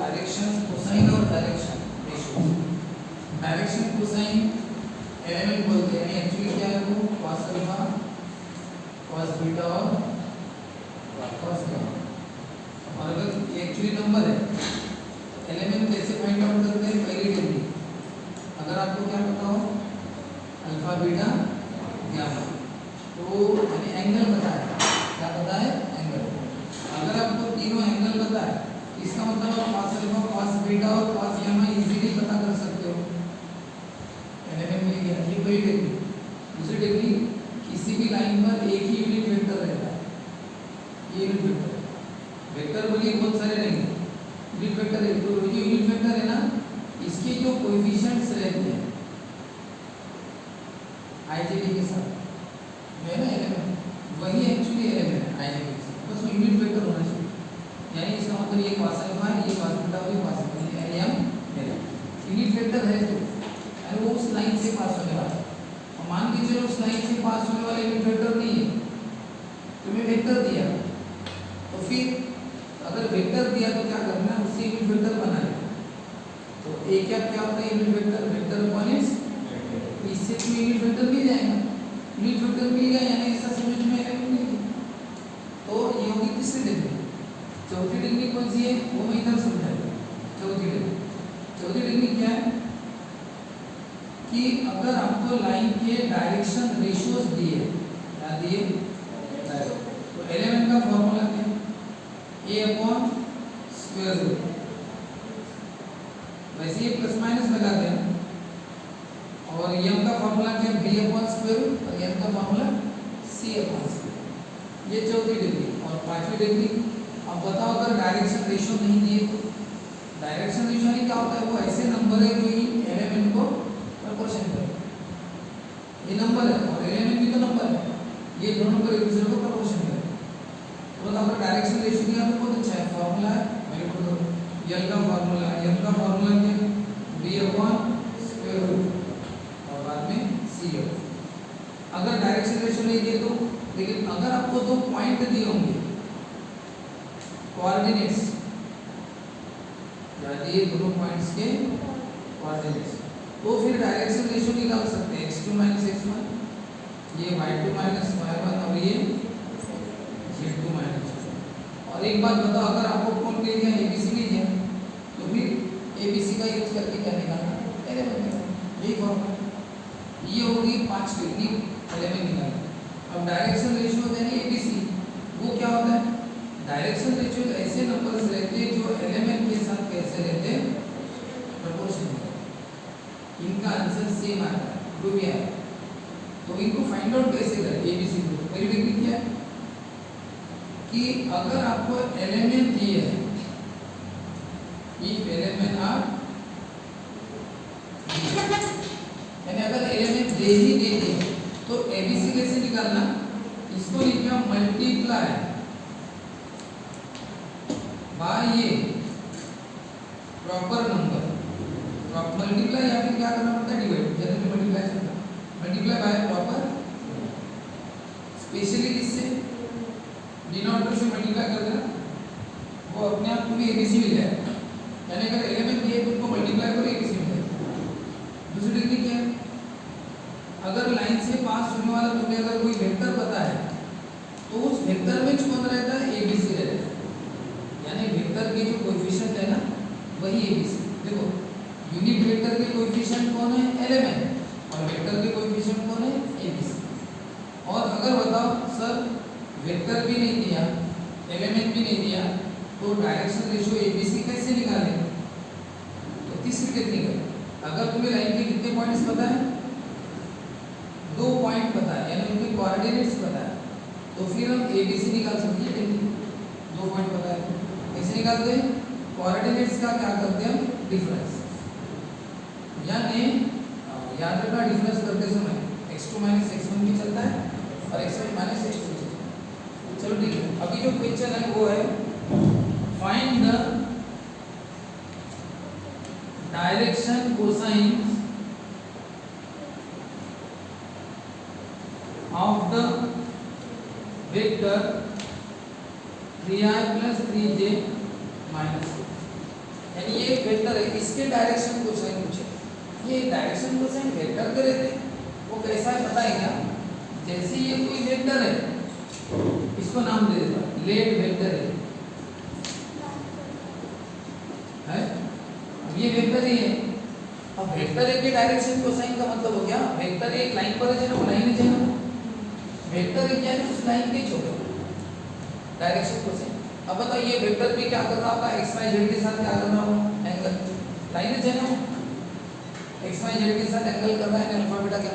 Direction cosine और direction ratio. Direction cosine element बोलते हैं, एक्चुअली क्या है वो cos अल्फा cos बीटा और cos गामा। और अगर एक्चुअली नंबर है, एलिमेंट कैसे फाइंड आउट करते हैं, पहली डिग्री। अगर आपको क्या पता हो अल्फा बीटा गामा, तो यानी एंगल पता है, क्या पता है एंगल। अगर आपको तीनों एंगल पता है, इसका मतलब आप cos अल्फा cos बीटा और cos गामा इजीली पता कर सकते हो। एलिमेंट मिल गया, ये पहली डिग्री। दूसरी डिग्री, किसी भी लाइन पर एक ही यूनिट वेक्टर रहता है, ये यूनिट वेक्टर। वेक्टर बोलिए बहुत सारे नहीं, यूनिट वेक्टर है। तो ये यूनिट वेक्टर है ना, इसके जो कोएफिशिएंट्स रहते हैं आईजेडी के साथ, है ना एलिमेंट, वही एक्चुअली एलिमेंट है आईजेडी के साथ, बस यूनिट वेक्टर होना चाहिए। यानी इसका मतलब ये cos अल्फा है, ये cos बीटा और ये cos गामा, ये यूनिट वेक्टर है तो, और वो उस लाइन से पास होने वाला है। और मान के चलो उस लाइन से पास होने वाला यूनिट वेक्टर नहीं है, तुम्हें वेक्टर दिया, तो फिर अगर वेक्टर दिया तो क्या करना है, उससे यूनिट वेक्टर बना लेना। तो ए क्या क्या होता है unit vector, vector upon it's, इससे तुम्हें यूनिट वेक्टर मिल जाएगा। यूनिट वेक्टर मिल गया यानी ऐसा समझ में एलिमेंट मिल गया। तो ये होगी तीसरी डिग्री। चौथी डिग्री कौन सी है, वो मैं इधर समझाऊंगा। चौथी डिग्री क्या है कि अगर आपको लाइन के डायरेक्शन रेशियोज दिए, क्या दिए, तो एलिमेंट का फॉर्मूला क्या है, ए अपॉन स्क्वायर रूट। वैसे ये प्लस माइनस लगा दें, और एम का फॉर्मूला क्या है, बी अपॉन स्क्वायर रूट, और एन का फॉर्मूला सी अपॉन स्क्वायर। ये चौथी डिग्री। और पांचवी डिग्री, अब बताओ अगर डायरेक्शन रेशियो नहीं दिए तो, डायरेक्शन रेशियो क्या होता है, वो ऐसे नंबर है जो एलिमेंट को प्रोपोर्शन करे। ये नंबर है और एलिमेंट भी तो नंबर है, ये दोनों को एक दूसरे को प्रोपोर्शन करे। तो अगर डायरेक्शन रेशियो दिया तो बहुत अच्छा है, फॉर्मूला है मेरे को तो एल का फॉर्मूला, एम का फॉर्मूला क्या, बी अपॉन स्क्वायर रूट और बाद में सी। अगर डायरेक्शन रेशियो नहीं दिए तो, लेकिन अगर आपको दो पॉइंट दिए होंगे कोऑर्डिनेट्स, यानी ये दोनों पॉइंट्स के कोऑर्डिनेट्स, तो फिर डायरेक्शन रेशियो निकाल सकते हैं, x2 - x1, ये y2 - y1 और ये z2 - z1। और एक बात बताओ, अगर आपको कौन मिल गया, ABC मिल गया, तो फिर ABC का यूज करके क्या निकालना, एलिमेंट निकालना, यही फॉर्मूला। ये होगी 5 डिग्री एलिमेंट निकालना। अब डायरेक्शन रेशियो यानी ABC, वो क्या होता है, डायरेक्शन रेशियो ऐसे नंबर्स रहते हैं जो एलिमेंट के साथ कैसे रहते हैं, प्रोपोर्शनल। इनका आंसर सेम आता है, जो भी आया। तो इनको फाइंड आउट कैसे करें, ABC को। पहली डिग्री क्या है कि अगर आपको एलिमेंट दिए है, इफ एलिमेंट आर, यानी अगर एलिमेंट दे ही दे दिए तो ABC कैसे निकालना, इसको लिखना मल्टीप्लाई बाय ये प्रॉपर नंबर, मल्टीप्लाई या फिर क्या करना पड़ता है, डिवाइड, जनरली मल्टीप्लाई चलता है, मल्टीप्लाई बाय प्रॉपर। स्पेशली किससे, डिनोमिनेटर से मल्टीप्लाई कर देना, वो अपने आप तुम्हें ABC मिल जाएगा। यानी अगर एलिमेंट दिए तो उसको मल्टीप्लाई करो, ABC मिल जाएगा। दूसरी डिग्री क्या है, अगर लाइन से पास होने वाला तुम्हें अगर कोई वेक्टर पता है, तो उस वेक्टर में कौन रहता है, ABC रहता है। यानी वेक्टर के जो कोएफिशिएंट है ना, वही ABC। देखो यूनिट वेक्टर के कोएफिशिएंट कौन है, एलिमेंट, और वेक्टर के कोएफिशिएंट कौन है, ABC। और अगर बताओ सर वेक्टर भी नहीं दिया, एलिमेंट भी नहीं दिया, तो डायरेक्शन रेशियो ABC कैसे निकालें, तो तीसरी टेक्निक, अगर तुम्हें लाइन के कितने पॉइंट्स पता है, 2 पॉइंट पता है, यानी उनके कोऑर्डिनेट्स पता है, तो फिर हम ABC निकाल सकते हैं। टेक्निक 2 पॉइंट पता है, कैसे निकालते हैं, कोऑर्डिनेट्स का क्या करते हैं, डिफरेंस। यानी याद रखना, डिफरेंस करते समय x2 - x1 भी चलता है और x1 - x2 भी चलता है। चलो ठीक है, अभी जो क्वेश्चन है वो है find the direction cosine of the vector 3i + 3j - 6। यानी ये एक वेक्टर है, इसके डायरेक्शन कोसाइन पूछे। ये डायरेक्शन कोसाइन वेक्टर के रहते हैं, वो कैसा है पता है क्या? जैसे ये कोई वेक्टर है, इसको नाम दे देता लेट वेक्टर है। अब ये वेक्टर ही है। अब वेक्टर एक के डायरेक्शन कोसाइन का मतलब हो गया, वेक्टर एक लाइन पर है ना, लाइन है ना, वेक्टर एक क्या है उस लाइन के छोटे डायरेक्शन कोसाइन। अब बताओ ये वेक्टर भी क्या कर रहा होगा, एक्स वाई जेड के साथ क्या कर रहा होगा, एंगल। लाइन है ना, एक्स वाई जेड के साथ एंगल कर रहा है, अल्फा बीटा क्या,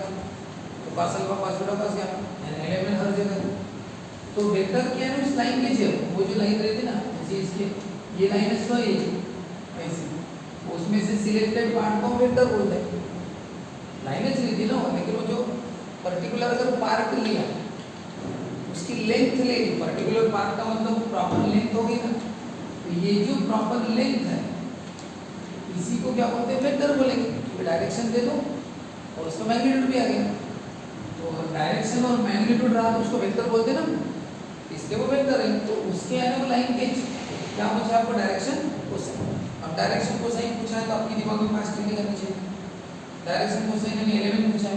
तो cos alpha cos beta cos क्या, एलिमेंट हर जगह। तो वेक्टर क्या है उस लाइन के जेब, वो जो लाइन रहती ना, जैसे इसके ये लाइन है सो ये ऐसे, उसमें से सिलेक्टेड पार्ट को वेक्टर बोलते हैं। लाइन है ना, लेकिन वो जो पर्टिकुलर अगर पार्ट लिया, उसकी लेंथ ले, पर्टिकुलर पार्ट का मतलब प्रॉपर लेंथ होगी ना, तो ये जो प्रॉपर लेंथ है इसी को क्या बोलते हैं, वेक्टर बोलेंगे। तो डायरेक्शन दे दो और उसका मैग्नीट्यूड भी आ गया, तो डायरेक्शन और मैग्नीट्यूड रहा तो उसको वेक्टर बोलते हैं ना, इसलिए वो वेक्टर है। तो उसके आने वो लाइन के क्या पूछा आपको, डायरेक्शन कोसाइन। अब डायरेक्शन कोसाइन पूछा है तो आपके दिमाग में पास करनी करनी चाहिए। डायरेक्शन कोसाइन यानी एलिमेंट पूछा है,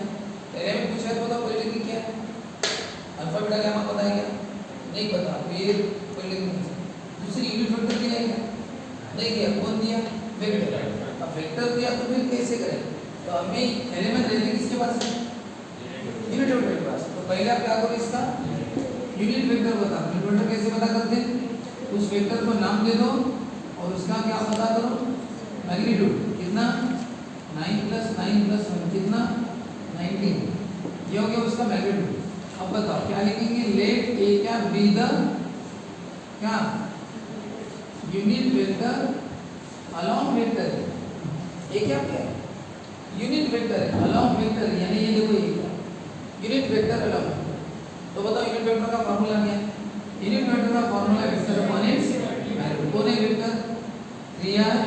एलिमेंट पूछा है तो बताओ पॉलिटिकल क्या है, अल्फा बीटा क्या पता है क्या, नहीं पता, तो ये पॉलिटिकल। दूसरी यूनिट वेक्टर दिया है क्या, नहीं दिया, कौन दिया, वेक्टर। अब वेक्टर दिया तो फिर कैसे करें, तो हमें एलिमेंट रहने किसके पास है, यूनिट वेक्टर के पास। तो पहले आप क्या करो, इसका यूनिट वेक्टर बता। यूनिट वेक्टर कैसे पता करते हैं, उस वेक्टर को नाम दे दो और उसका क्या पता करो, मैग्नीट्यूड कितना, 9 + 9 + 1 कितना, 19, ये हो गया उसका मैग्नीट्यूड। अब बताओ क्या लिखेंगे, लेट ए क्या बी द क्या यूनिट वेक्टर अलोंग वेक्टर है, ये क्या है, यूनिट वेक्टर है, अलोंग वेक्टर, यानी ये देखो ये क्या, यूनिट वेक्टर अलोंग वेक्टर। तो बताओ यूनिट वेक्टर का फार्मूला क्या है, यूनिट वेक्टर का formula vector upon its magnitude. कौन है वेक्टर, 3r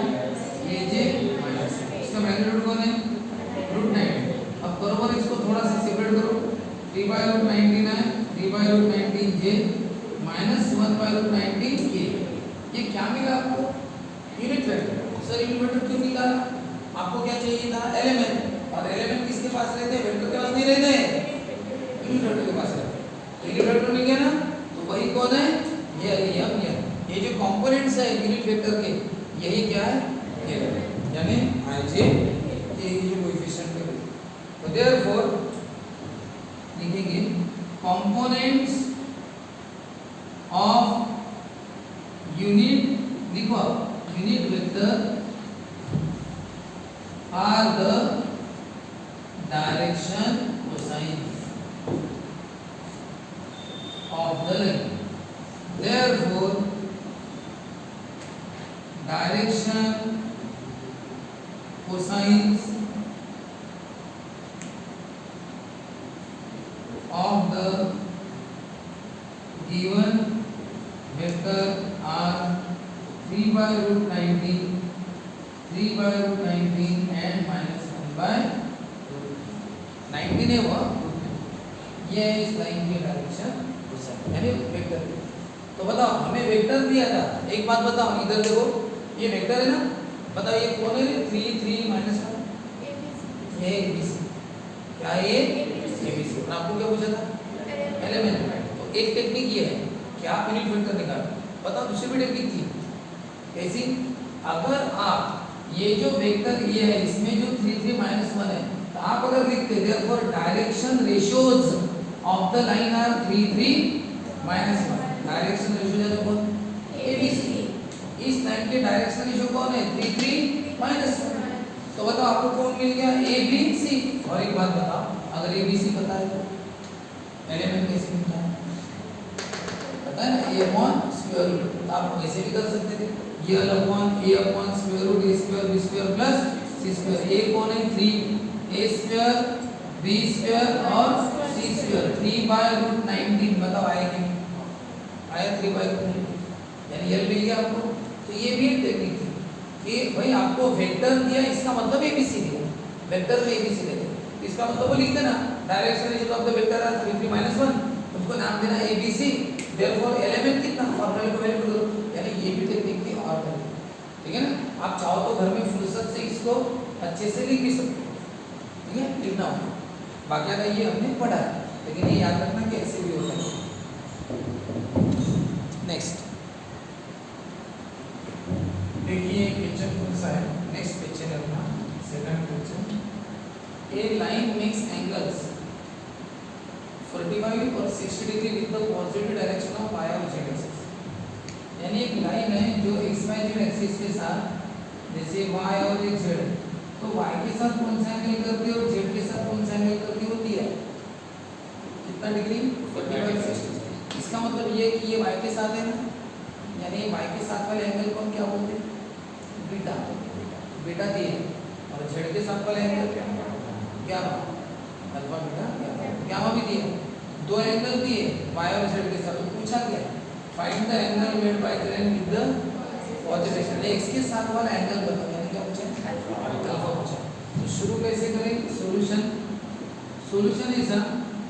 aj माइनस, इसका मैग्नीट्यूड कौन है, √19। अब बराबर इसको थोड़ा सा सेपरेट करो, 3/√19 है, 3/√19j माइनस 1/√19k। ये क्या मिला आपको, unit vector. Sir unit vector क्यों निकाला, आपको क्या चाहिए था, एलिमेंट, और एलिमेंट किसके पास रहते हैं, वेक्टर के पास नहीं रहते हैं, यूनिट वेक्टर के पास रहते हैं। यूनिट वेक्टर मिल गया ना, तो वही कौन है, ये जो कंपोनेंट्स है यूनिट वेक्टर के, यही क्या है, ये यानी ij, ये जो कोएफिशिएंट है। तो देयरफॉर लिखेंगे कंपोनेंट्स ऑफ यूनिट, लिखो unit vector are the direction cosine of the line. Therefore, direction cosines of the given vector are 3/√19, 3/√19 and -1/19 है वो, ये है इस लाइन की डायरेक्शन यानी वेक्टर। तो बताओ हमें वेक्टर दिया था, एक बात बताओ, इधर देखो ये वेक्टर है ना, बताओ ये कौन है, 3 3 -1, ये ABC, क्या ये ABC। और आपको क्या पूछा था, एलिमेंट। तो एक टेक्निक ये है कि आप यूनिट वेक्टर निकालो। बताओ दूसरी भी टेक्निक थी, कैसी, अगर आप ये जो वेक्टर ये है इसमें जो 3 3 -1 है, तो आप अगर लिखते therefore direction ratios of the line are 3 3 -1, direction ratio है कौन, ABC। इस लाइन के डायरेक्शन रेशियो कौन है, 3 3 -1। तो बताओ आपको कौन मिल गया, ABC। और एक बात बताओ, अगर ABC पता है तो एलिमेंट कैसे मिलता है, पता है ना, A/√, आप ऐसे भी कर सकते थे, ये A/√A² B² plus C²। A कौन है, 3 A² B² और C², 3/√19। बताओ आया कि नहीं आया, 3/√19 यानी L मिल गया आपको। तो ये भी एक टेक्निक थी कि भाई आपको वेक्टर दिया, इसका मतलब ABC दिया, वेक्टर में ABC देते, इसका मतलब वो लिख देना direction ratio of the vector are 3 3 -1, उसको नाम देना ABC। देयरफॉर एलिमेंट कितना, फॉर्मूला को वैल्यू करो, यानी ये भी टेक्निक थी और ठीक है ना। आप चाहो तो घर में फुर्सत से इसको अच्छे से लिख भी सकते हो, ठीक है, लिखना होगा। बाकी का ये हमने पढ़ा है, लेकिन ये याद रखना कि ऐसे भी होता है। नेक्स्ट देखिए क्वेश्चन कौन सा है, नेक्स्ट क्वेश्चन है अपना सेकंड क्वेश्चन। ए लाइन मेक्स एंगल्स 45 और 60 degree with the positive direction of y और z एक्सिस। यानी एक लाइन है जो x y z एक्सिस के साथ, जैसे y और एक z, तो y के साथ कौन सा एंगल करती है और z के साथ कौन सा एंगल करती होती है, कितना डिग्री, 45 60। इसका मतलब ये कि ये y के साथ है ना, यानी y के साथ वाले एंगल को हम क्या बोलते हैं, बीटा, बीटा दिए, और z के साथ वाले angle gamma, alpha beta gamma, gamma भी दिया। दो एंगल दिए y और z के साथ, तो पूछा क्या, find the angle made by the line with the positive direction, x के साथ वाला एंगल बताओ, यानी क्या पूछा, अल्फा पूछा। तो शुरू कैसे करें, सॉल्यूशन, सॉल्यूशन इज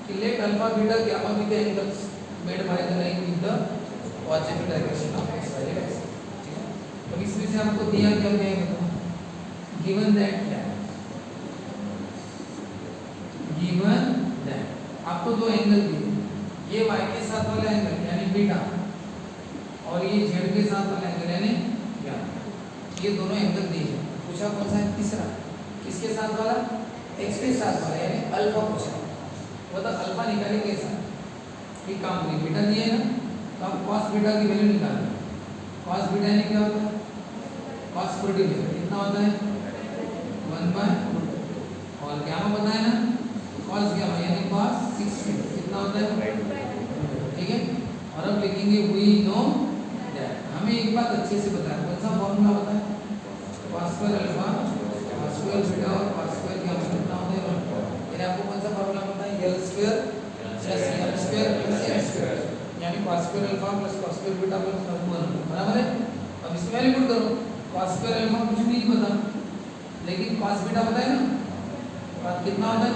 कि let alpha beta gamma be the angles made by the line with the positive direction of x y z axis, ठीक है। तो इसमें से आपको दिया क्या है, गिवन दैट क्या है, गिवन दैट आपको दो एंगल दिए, ये y के साथ वाला एंगल यानी बीटा और ये z के साथ वाला एंगल यानी गामा, ये दोनों एंगल दिए। पूछा कौन सा है, तीसरा, किसके साथ वाला, x के साथ वाला यानी अल्फा पूछा, मतलब अल्फा निकालेंगे कैसा, ये काम करिए, बीटा दिए ना, तो आप cos बीटा की वैल्यू निकालें। cos बीटा यानी क्या होता है, cos 40 कितना होता है 1/, और गामा बताया ना, cos गामा यानी cos 60 कितना होता है, ठीक है। और अब लिखेंगे वी नो दैट, हमें एक बात अच्छे से बताया, कौन सा फॉर्मूला बताया, cos square alpha cos square beta और cos स्क्वायर गामा कितना होता है 1। यानी आपको कौन सा फॉर्मूला पता है, l square plus m square plus n square, यानी cos square alpha plus cos square beta plus 1, बराबर है। अब इसमें वैल्यू पुट करो, cos स्क्वायर अल्फा कुछ नहीं पता, लेकिन cos बीटा पता है ना, कितना होता है,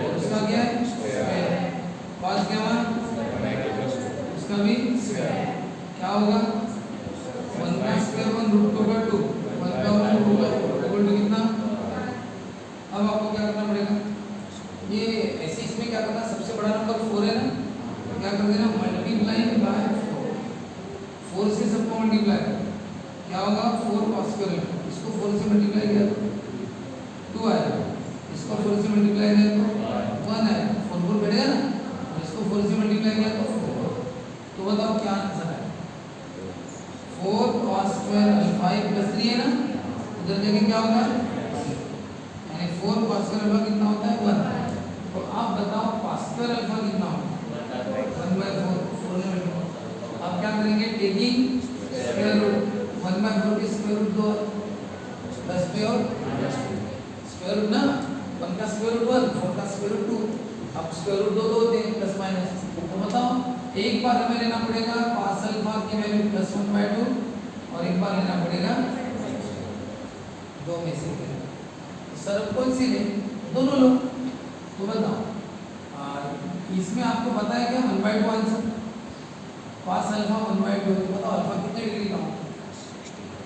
और उसका क्या है स्क्वायर, cos गामा उसका भी स्क्वायर, क्या होगा 1 का स्क्वायर 1 रूट ओवर 2, 1 का रूट ओवर 4 इक्वल टू कितना। अब आपको क्या करना पड़ेगा, ये ऐसे इसमें क्या करना, सबसे बड़ा नंबर 4 है ना, तो क्या कर देना, मल्टीप्लाई बाय 4 से सबको मल्टीप्लाई करो, क्या होगा 4 cos स्क्वायर, इसको 4 से मल्टीप्लाई किया तो 2 आएगा, इसको 4 से मल्टीप्लाई किया तो 1 आएगा, 4 4 बढ़ेगा ना, और इसको 4 से मल्टीप्लाई किया तो 4। तो बताओ क्या आंसर है, 4 cos स्क्वायर अल्फा प्लस 3 है ना, उधर देखें क्या होगा, यानी 4 cos स्क्वायर अल्फा कितना होता है 1। तो आप बताओ cos स्क्वायर अल्फा कितना होगा 1/4, 4 में मल्टीप्लाई। अब क्या करेंगे, टेकिंग स्क्वायर रूट, 1/4 के स्क्वायर रूट 2 प्लस पे और स्क्वायर रूट ना, 1 का स्क्वायर रूट 1, 4 का स्क्वायर रूट 2, अब स्क्वायर रूट 2 होते हैं प्लस माइनस। तो बताओ एक बार हमें लेना पड़ेगा cos अल्फा की वैल्यू प्लस 1/2, और एक बार लेना पड़ेगा दो में से, सर कौन सी ले, दोनों लो। तो बताओ इसमें आपको पता है क्या 1/2 आंसर, cos अल्फा 1/2, तो बताओ अल्फा कितने डिग्री का होगा,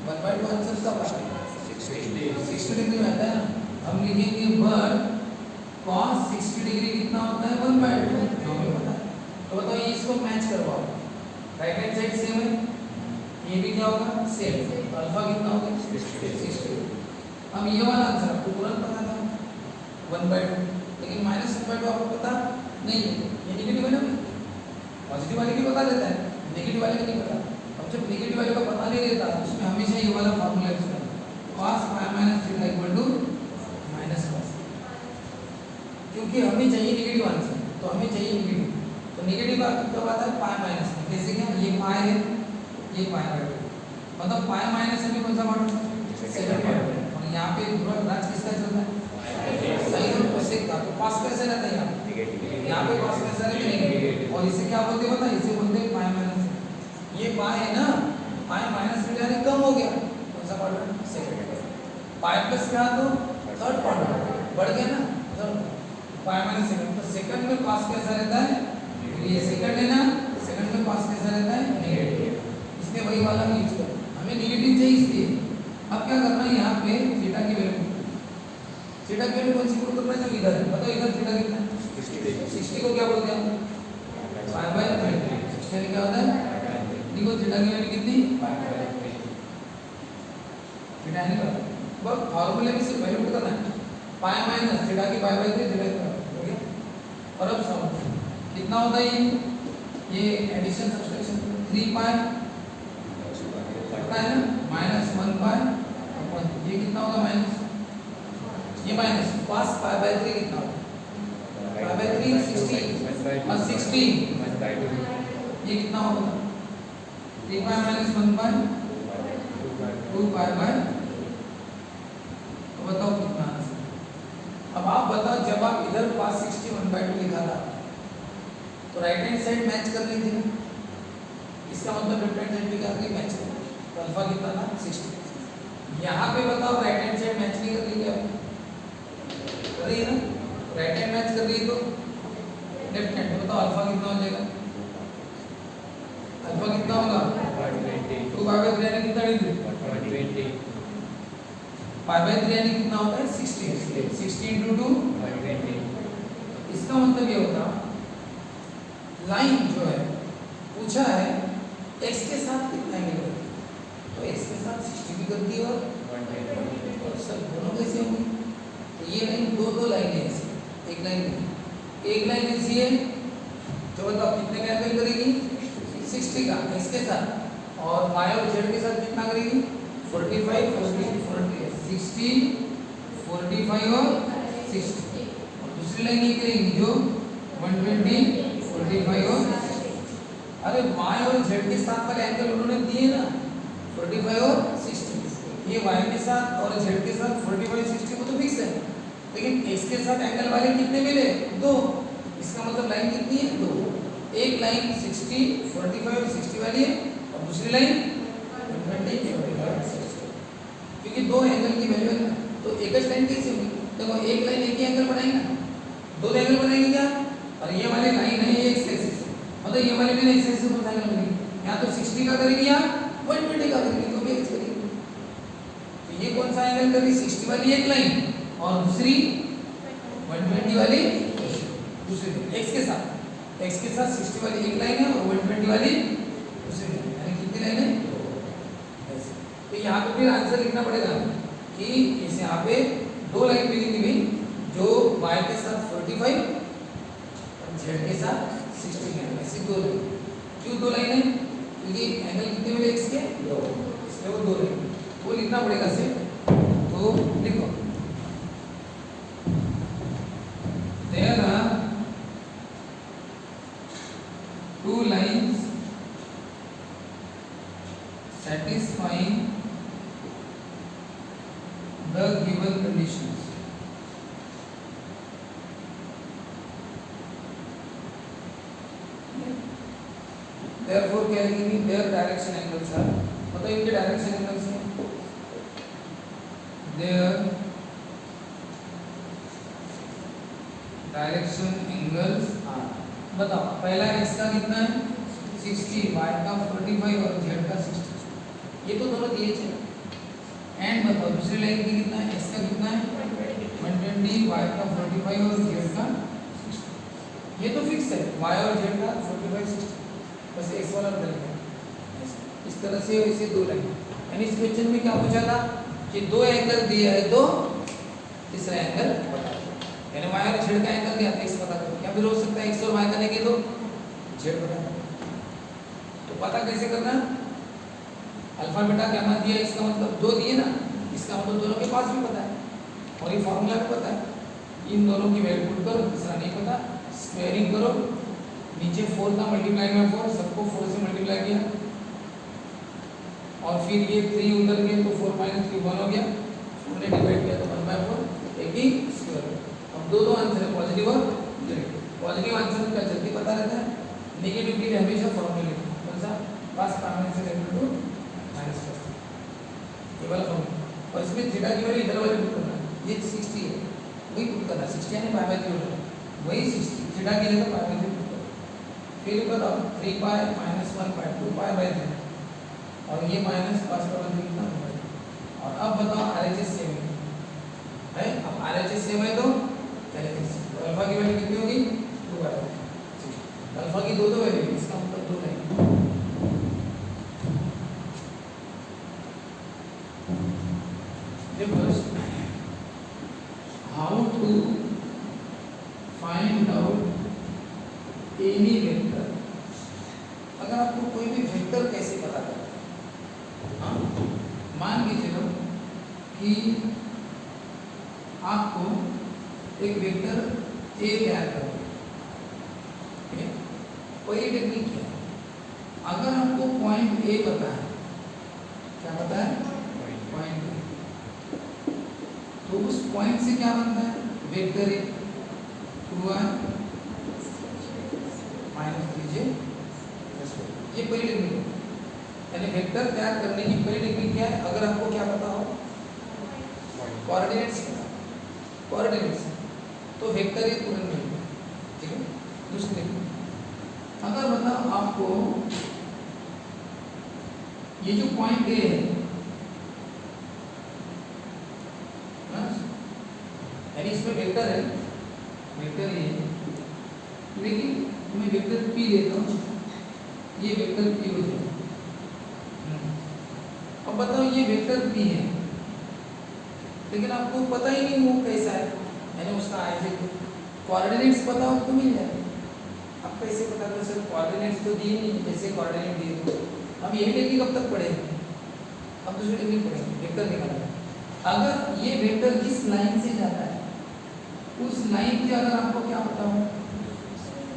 1/2 आंसर कब आता है 60 डिग्री में आता है ना। हम लिखेंगे बट cos 60 डिग्री कितना होता है 1/2, जो हमें पता है। तो बताओ ये इसको मैच करवाओ, राइट हैंड साइड सेम है, ये भी क्या होगा सेम, तो अल्फा कितना होगा 60। अब ये वाला आंसर आपको तुरंत पता था 1/2, लेकिन -1/2 आपको पता नहीं है, ये नेगेटिव है ना, पॉजिटिव वाले की पता रहता है, नेगेटिव वाले का नहीं पता। अब जब नेगेटिव वाले का पता नहीं रहता तो उसमें हमेशा ये वाला फार्मूला यूज करना, cos π - θ इक्वल टू -cos, क्योंकि हमें चाहिए नेगेटिव आंसर, तो हमें चाहिए नेगेटिव, तो नेगेटिव कब आता है पाई माइनस में, जैसे कि ये पाई है, ये पाई/2, मतलब पाई माइनस में कौन सा पार्ट, सेकंड पार्ट, और यहाँ पे पूरा राज किसका चल रहा है, साइन और कोसेक का, तो cos कैसे रहता है यहाँ पे cos कैसा रहता है नेगेटिव, और इसे क्या बोलते हैं पता है, इसे बोलते हैं पाई माइनस, ये पाई है ना, पाई माइनस में यानी कम हो गया, कौन सा पार्ट, सेकंड, पाई प्लस क्या तो थर्ड पार्ट बढ़ गया ना, थर्ड पाई माइनस सेकंड, तो सेकंड में cos कैसा रहता है, ये सेकंड है ना, सेकंड में cos कैसा रहता है नेगेटिव, इसमें वही वाला यूज करो, हमें नेगेटिव चाहिए इसलिए। अब आगे थीटा की वैल्यू, थीटा की वैल्यू कौन सी पुट करना है, जो इधर है, बताओ इधर थीटा कितना है, 60 को क्या बोलते हैं पाई बाय 3, 60 क्या होता है, देखो थीटा की वैल्यू कितनी पाई बाय 3, थीटा नहीं पता, बस फार्मूले में सिर्फ वैल्यू पुट करना है, पाई माइनस थीटा की पाई बाय 3 थीटा हो गया। और अब सम कितना होता है ये एडिशन सब्सट्रैक्शन 3 पाई पता है ना, माइनस 1 पाई अपन, ये कितना होगा माइनस, ये माइनस पास पाई बाय 3 कितना होगा, पाई बाय 3 60 और 60 ये कितना होगा 3 pi minus 1 pi 2 pi by, तो बताओ कितना आंसर। अब आप बताओ जब आप इधर पास 60 1/2 लिखा था तो राइट हैंड साइड मैच कर रही थी ना, इसका मतलब लेफ्ट हैंड साइड भी करके मैच कर, तो अल्फा कितना था 60। यहाँ पे बताओ राइट हैंड साइड मैच नहीं कर रही क्या, कर रही है ना, राइट हैंड मैच कर रही है तो लेफ्ट हैंड, तो बताओ अल्फा कितना हो जाएगा, अल्फा कितना होगा 2 पाई बाय 3 यानी कितना डिग्री, पाई बाय 3 यानी कितना होता है 60, 60 into 2 इसका मतलब ये होता लाइन जो है पूछा है x के साथ कितना एंगल करती है, तो x के साथ 60 भी करती है और सब दोनों कैसे होंगे, तो ये लाइन दो लाइन है ऐसी, एक लाइन नहीं, एक लाइन ऐसी है जो बताओ कितने का एंगल करेगी 60 का x के साथ, और y और z के साथ कितना करेगी 45 40 60 45 और 60, और दूसरी लाइन ये करेगी जो 120 45 और, अरे y और z के साथ वाले एंगल उन्होंने दिए ना 45 और 60, ये y के साथ और z के साथ 45 60 को तो फिक्स है, लेकिन x के साथ एंगल वाले कितने मिले दो, इसका मतलब लाइन कितनी है दो, एक लाइन 60 45 और 60 वाली है और दूसरी लाइन 120 45 और 60, क्योंकि दो एंगल की वैल्यू है ना, तो एक ही लाइन कैसे होगी, देखो एक लाइन एक ही एंगल बनाएगी ना, दो एंगल बनाएगी क्या, और ये वाली लाइन है ये एक्स एक्सिस है, मतलब ये वाली लाइन एक्स एक्सिस पर एंगल बनेगी, या तो 60 का करेगी या 120 का करेगी, तो भी एक्स करेगी, तो ये कौन सा एंगल करेगी 60 वाली एक लाइन और दूसरी 120 वाली दूसरी, एक्स के साथ 60 वाली एक लाइन है और 120 वाली दूसरी लाइन, यानी कितनी लाइन है, तो यहाँ पे फिर आंसर लिखना पड़ेगा कि इस यहाँ पे दो लाइन मिलेंगी भाई, जो y के साथ 45 और z के साथ 60 है, ऐसी दो लाइन, क्यों दो लाइन है, क्योंकि एंगल कितने मिले x के दो, इसलिए वो दो लाइन, वो लिखना पड़ेगा से, तो लिखो there are two lines satisfying the given conditions, therefore क्या लिखेंगे their direction angles are, बताओ इनके डायरेक्शन एंगल्स हैं, their डायरेक्शन एंगल्स आर, बताओ पहला x का कितना है 60, y का 45 और z का 60, ये तो दोनों दिए थे, एंड बताओ दूसरी लाइन की कितना है, x का कितना है 120, y का 45 और z का 60, ये तो फिक्स है y और z का 45 60, बस x वाला बदल गया, इस तरह से इसे दो लाइन, यानी इस क्वेश्चन में क्या पूछा था कि दो एंगल दिया है तो तीसरा एंगल बता दो, यानी y और z का एंगल दिया था x पता करो, या फिर हो सकता है x और y का लेके दो z बता दो, तो पता कैसे करना, अल्फा बीटा क्या मान दिया, इसका मतलब दो दिए ना, इसका मतलब दोनों के पास भी पता है और ये फॉर्मूला भी पता है, इन दोनों की वैल्यू पुट करो, तीसरा नहीं पता, स्क्वायरिंग करो, नीचे 4 का मल्टीप्लाई में 4, सबको 4 से मल्टीप्लाई किया और फिर ये 3 उधर गए तो 4 - 3 1 हो गया, 4 ने डिवाइड किया तो 1/4 एक ही स्क्वायर, अब दो आंसर है पॉजिटिव और नेगेटिव, पॉजिटिव आंसर का जल्दी पता रहता है, नेगेटिव के लिए हमेशा फॉर्मूला कौन सा पास प्राइमरी से इक्वल टू माइनस प्लस, ये वाला फॉर्मूला, और इसमें थीटा की वैल्यू इधर वाली पुट करना, ये 60 है वही पुट करना, 60 यानी पाई बाय 3 होगा, वही 60 थीटा के लिए तो पाई बाय 3 पुट करो, फिर बताओ 3 pi minus 1 pi 2 pi by 3 और ये माइनस पास पर कितना होगा, और अब बताओ RHS 7 RHS सेम है तो LHS, तो अल्फा की वैल्यू कितनी होगी 2 आएगा। अल्फा की दो वैल्यू, इसका मतलब 2 line. How to find out any vector. अगर आपको कोई भी वेक्टर कैसे पता करें, हाँ मान के चलो कि आपको एक वेक्टर ए तैयार करना है, कोई टेक्निक क्या है, अगर आपको पॉइंट ए पता है, क्या पता है पॉइंट ए, तो उस पॉइंट से क्या बनता है वेक्टर ए 2i माइनस 3j, ये पहली टेक्निक है। यानी वेक्टर तैयार करने की पहली टेक्निक क्या है, अगर आपको क्या पता हो कोऑर्डिनेट्स, कोऑर्डिनेट्स तो वेक्टर ए तुरंत मिलता है, ठीक है। दूसरी टेक्निक, अगर बताओ आपको ये जो पॉइंट ए है, यानी इसमें वेक्टर है, वेक्टर ये, लेकिन मैं वेक्टर पी लेता हूँ, ये वेक्टर पी हो जाएगा। अब बताओ ये वेक्टर पी है, लेकिन आपको पता ही नहीं वो कैसा है, यानी उसका कोऑर्डिनेट्स पता हो तो मिल जाए। अब कैसे पता करें सर, कोऑर्डिनेट्स तो दिए नहीं, जैसे कोऑर्डिनेट दिए तो हम यही टेक्निक कब तक पढ़ेंगे, अब दूसरी टेक्निक पढ़ेंगे वेक्टर निकालना। अगर ये वेक्टर किस लाइन से जाता है, उस लाइन के अगर आपको क्या पता हो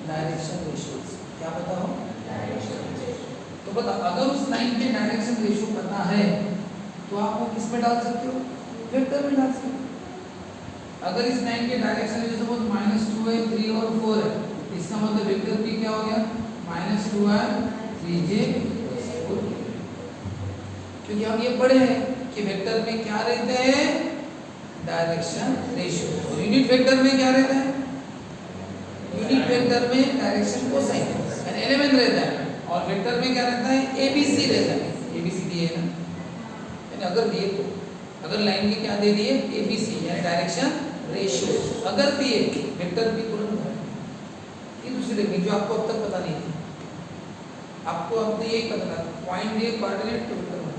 डायरेक्शन रेशियो, क्या पता हो डायरेक्शन रेशियो, तो बता अगर उस लाइन के डायरेक्शन रेशियो पता है तो आप वो किस में डाल सकते हो, वेक्टर में डाल सकते हो। अगर इस लाइन के डायरेक्शन रेशियो सपोज -2 है, 3 और 4 है, इसका मतलब वेक्टर पी क्या हो गया -2i 3j 4, क्योंकि हम ये पढ़े हैं कि वेक्टर में क्या रहते हैं डायरेक्शन रेशियो, और यूनिट वेक्टर में क्या रहता है, यूनिट वेक्टर में डायरेक्शन कोसाइन यानी एलिमेंट रहता है, और वेक्टर में क्या रहता है एबीसी रहता है, एबीसी दिए है ना, यानी अगर दिए तो अगर लाइन के क्या दे दिए एबीसी यानी डायरेक्शन रेशियो, अगर दिए वेक्टर भी तुरंत है। ये दूसरी टेक्निक जो आपको अब तक पता नहीं थी, आपको अब तो यही पता था पॉइंट ए कोऑर्डिनेट तो वेक्टर बना,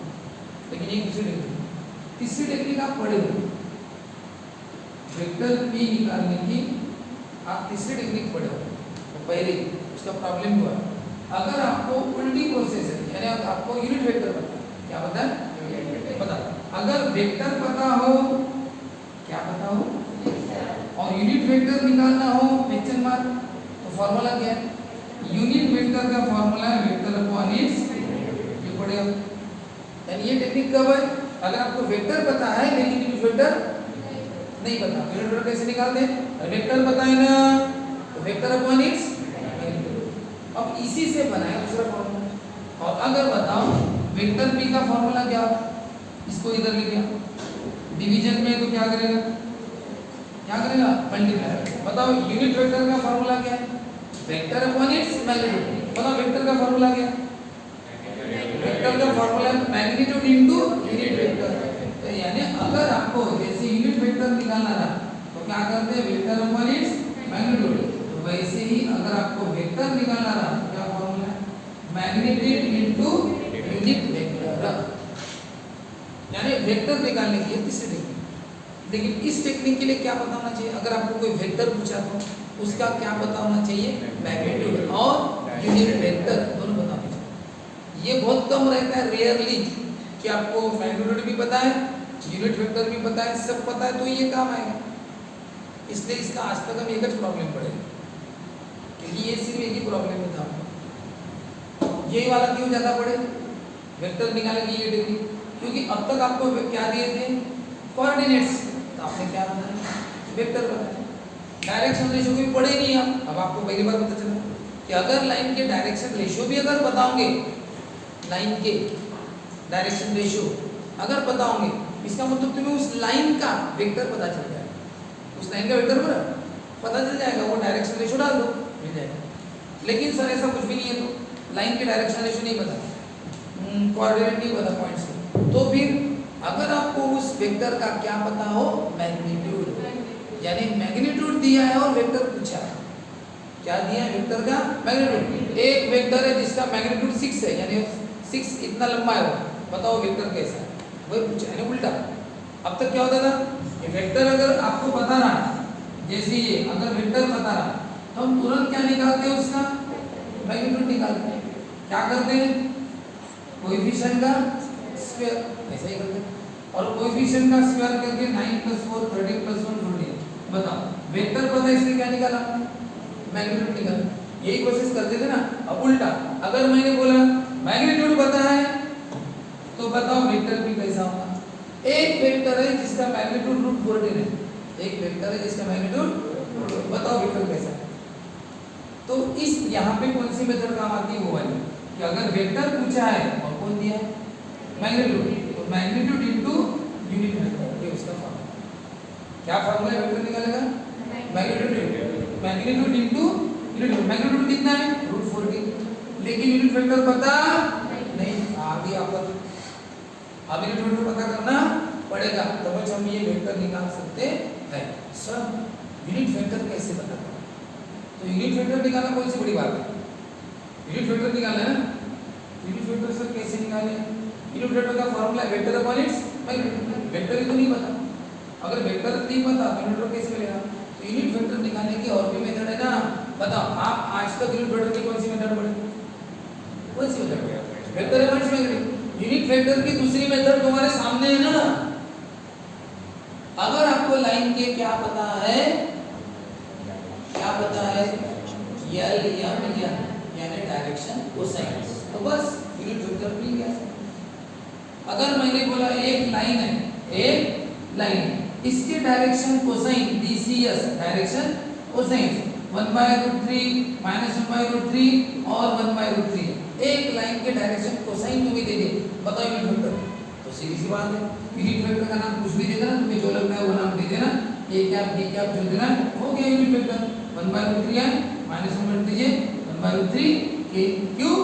लेकिन ये दूसरी टेक्निक। तीसरी टेक्निक आप पढ़े हो वेक्टर पी निकालने की, आप तीसरी टेक्निक पढ़े हो, तो पहले उसका प्रॉब्लम हुआ, अगर आपको उल्टी प्रोसेस है, यानी आपको यूनिट वेक्टर पता है, क्या पता है पता, अगर वेक्टर पता हो, क्या पता हो और यूनिट वेक्टर निकालना हो क्वेश्चन मार्क, तो फॉर्मूला क्या है, यूनिट वेक्टर का फॉर्मूला है वेक्टर अपॉन इट्स, ये पढ़े हो। यानी ये टेक्निक कब है, अगर आपको वेक्टर पता है लेकिन यूनिट वेक्टर नहीं पता, यूनिट वेक्टर कैसे निकालते हैं, वेक्टर पता है ना तो वेक्टर अपॉन इट्स, अब इसी से बनाए दूसरा फॉर्मूला। और अगर बताओ वेक्टर पी का फॉर्मूला क्या, इसको इधर लेके आओ, डिवीजन में तो क्या करेगा, क्या करेगा मल्टीप्लाई। बताओ यूनिट वेक्टर का फॉर्मूला क्या है, वेक्टर अपॉन इट्स मैग्नीट्यूड। बताओ वेक्टर का फॉर्मूला क्या है, वेक्टर का formula magnitude into unit vector. तो यानी अगर आपको जैसे यूनिट वेक्टर निकालना रहा तो क्या करते हैं वेक्टर अपॉन इट्स मैग्नीट्यूड, तो वैसे ही अगर आपको वेक्टर निकालना रहा तो क्या फॉर्मूला है मैग्नीट्यूड इनटू यूनिट वेक्टर, यानी वेक्टर निकालने की तीसरी टेक्निक। लेकिन इस टेक्निक के लिए क्या पता होना चाहिए, अगर आपको कोई वेक्टर पूछा तो उसका क्या पता होना चाहिए मैग्नीट्यूड और यूनिट वेक्टर दोनों पता होना चाहिए। ये बहुत कम रहता है, रेयरली कि आपको मैग्नीट्यूड भी पता है यूनिट वेक्टर भी पता है, सब पता है तो ये काम आएगा। इसलिए इसका आज तक हम एक ही प्रॉब्लम पढ़े, क्योंकि ये सिर्फ एक ही प्रॉब्लम में था, यही वाला क्यों ज़्यादा पढ़े वेक्टर निकालने की ये टेक्निक, क्योंकि अब तक आपको क्या दिए थे कोऑर्डिनेट्स, तो आपने क्या बताया वेक्टर बताया, डायरेक्शन रेशियो भी पढ़े नहीं आप, अब आपको पहली बार पता चला कि अगर लाइन के डायरेक्शन रेशियो भी अगर बताओगे, लाइन के डायरेक्शन रेशियो अगर बताओगे, इसका मतलब तुम्हें उस लाइन का वेक्टर पता चल जाएगा, उस लाइन का वेक्टर पता चल जाएगा, वो डायरेक्शन रेशियो डाल दो मिल जाएगा। लेकिन सर ऐसा कुछ भी नहीं है, तो लाइन के डायरेक्शन रेशियो नहीं पता, कोऑर्डिनेट नहीं पता पॉइंट्स के, तो फिर अगर आपको उस वेक्टर का क्या पता हो मैग्नीट्यूड, यानी मैग्नीट्यूड दिया है और वेक्टर पूछा है। क्या दिया है? वेक्टर का मैग्नीट्यूड। एक वेक्टर है जिसका मैग्नीट्यूड 6 है, यानी 6 इतना लंबा है, वो बताओ वेक्टर कैसा है, वही पूछा है। उल्टा अब तक क्या होता था, ये वेक्टर अगर आपको पता रहा, जैसे ये अगर वेक्टर पता रहा तो हम तुरंत क्या निकालते हैं, उसका मैग्नीट्यूड निकालते हैं। क्या करते हैं? कोएफिशिएंट का स्क्वायर, ऐसा ही करते हैं। और कोएफिशिएंट का स्क्वायर करके 9 + 4 13 + 1 14। बताओ वेक्टर पता है, इसलिए क्या निकाला, मैग्नीट्यूड निकाला। यही कोशिश करते थे ना। अब उल्टा, अगर मैंने बोला मैग्नीट्यूड पता है तो बताओ वेक्टर भी कैसा होगा। एक वेक्टर है जिसका मैग्नीट्यूड √14 है, एक वेक्टर है जिसका मैग्नीट्यूड, बताओ वेक्टर कैसा है। तो इस यहाँ पे कौन सी मेथड काम आती है, वो वाली कि अगर वेक्टर पूछा है और कौन दिया है, मैग्नीट्यूड, तो मैग्नीट्यूड इनटू यूनिट वेक्टर, ये उसका फॉर्मूला। क्या फॉर्मूला है वेक्टर निकालेगा? Magnitude into unit. मैग्नीट्यूड कितना है? √14, लेकिन यूनिट वेक्टर पता नहीं। आगे आपका अब यूनिट वेक्टर पता करना पड़ेगा, तब हम ये वेक्टर निकाल सकते हैं। सर यूनिट वेक्टर कैसे पता करें? तो यूनिट वेक्टर निकालना कौन सी बड़ी बात है, यूनिट वेक्टर निकालना है ना। यूनिट वेक्टर सर कैसे निकालें? यूनिट वेक्टर का फॉर्मूला है vector upon its magnitude. Vector ही तो नहीं पता, अगर वेक्टर नहीं पता तो यूनिट वेक्टर कैसे मिलेगा? तो यूनिट वेक्टर निकालने की और भी मेथड है ना। बताओ आप आज तक यूनिट वेक्टर की कौन सी मेथड पढ़े? कौन सी मेथड पढ़े? Vector upon its magnitude. Unit vector की दूसरी मेथड तुम्हारे सामने है ना। अगर आपको लाइन के क्या पता है, क्या पता है, एल या यानी डायरेक्शन, कोसाइन, तो बस यूनिट वेक्टर मिल गया। अगर मैंने बोला एक लाइन है, एक लाइन, इसके direction cosine DCS, direction cosine 1/√3 -1/√3 और 1/√3, एक लाइन के डायरेक्शन कोसाइन तुम्हें दे दिए, बताओ यूनिट वेक्टर। तो सीधी सी बात है, यूनिट वेक्टर का नाम कुछ भी दे देना, तुम्हें जो लगता है वो नाम दे देना, a कैप b कैप जो देना, हो गया यूनिट वेक्टर। 1/√3 है, -1 दीजिए 1/√3 k क्यों,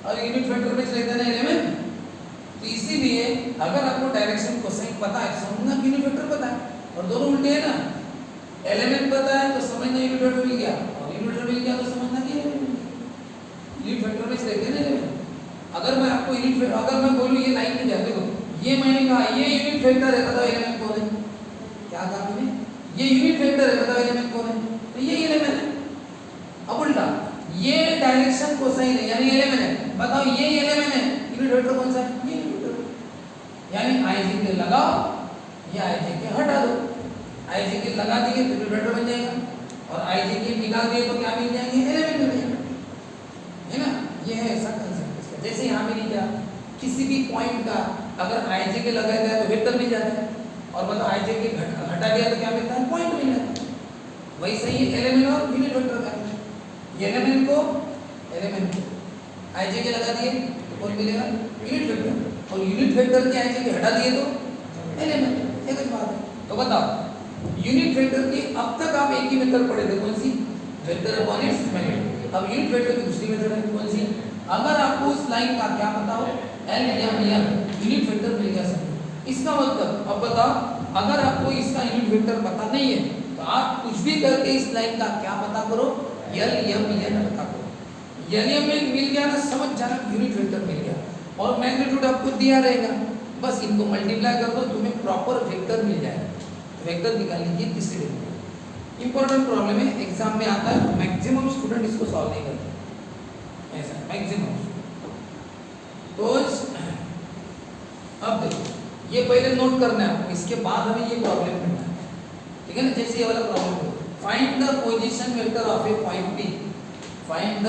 और यूनिट वेक्टर में लिख देना एलिमेंट। तो इसीलिए अगर आपको डायरेक्शन कोसाइन पता है, समझना यूनिट वेक्टर पता है, और दोनों उल्टे है ना। एलिमेंट पता है तो समझना यूनिट वेक्टर मिल गया, और यूनिट वेक्टर मिल गया तो समझना कि यूनिट वेक्टर में लिख देना एलिमेंट। अगर मैं आपको यूनिट, अगर मैं बोलूं ये लाइन में जाए, देखो ये मैंने कहा ये यूनिट वेक्टर है, बताओ एलिमेंट कौन है? क्या कहा मैंने? ये यूनिट वेक्टर है, बताओ एलिमेंट कौन है? तो ये एलिमेंट है। अब उल्टा, ये डायरेक्शन कोसाइन है यानी एलिमेंट है, बताओ ये एलिमेंट है, यूनिट वेक्टर कौन सा है? ये यूनिट वेक्टर। यानी ijk लगाओ या ijk हटा दो। ijk लगा दिए तो यूनिट वेक्टर बन जाएगा, और ijk निकाल दिए तो क्या मिल जाएंगे? एलिमेंट मिल जाएंगे, है ना। ये है ऐसा कंसेप्ट इसका। जैसे यहाँ पे नहीं क्या, किसी भी पॉइंट का अगर ijk लगाया जाए तो वेक्टर मिल जाता है, और बताओ ijk हटा दिया तो क्या मिलता है? पॉइंट मिल जाता है। वैसे ही एलिमेंट और यूनिट वेक्टर का, एलिमेंट को ijk लगा दिए तो कौन मिलेगा? यूनिट वेक्टर, और यूनिट वेक्टर के ijk हटा दिए तो एलिमेंट। एक बात है। तो बताओ यूनिट वेक्टर की अब तक आप एक ही मेथड पढ़े थे, कौन सी? Vector upon its magnitude. अब यूनिट वेक्टर की दूसरी मेथड है, कौन सी? अगर आपको उस लाइन का क्या पता हो, एल या यूनिट वेक्टर मिल गया सब। इसका मतलब अब बताओ, अगर आपको इसका यूनिट वेक्टर पता नहीं है तो आप कुछ भी करके इस लाइन का क्या पता करो, एल या पता करो। एल मिल गया ना, समझ जाना यूनिट वेक्टर मिल गया, और मैग्नीट्यूड आपको दिया रहेगा, बस इनको मल्टीप्लाई कर दो, तुम्हें प्रॉपर वेक्टर मिल जाएगा। वेक्टर निकालने की तीसरी टेक्निक इंपॉर्टेंट प्रॉब्लम है, एग्जाम में आता है, मैक्सिमम स्टूडेंट इसको सॉल्व नहीं करते, ऐसा मैक्सिमम। तो अब देखो, ये पहले नोट करना है आपको, इसके बाद हमें ये प्रॉब्लम करना है, ठीक है ना। जैसे ये वाला problem, find the position vector of A point P। Find the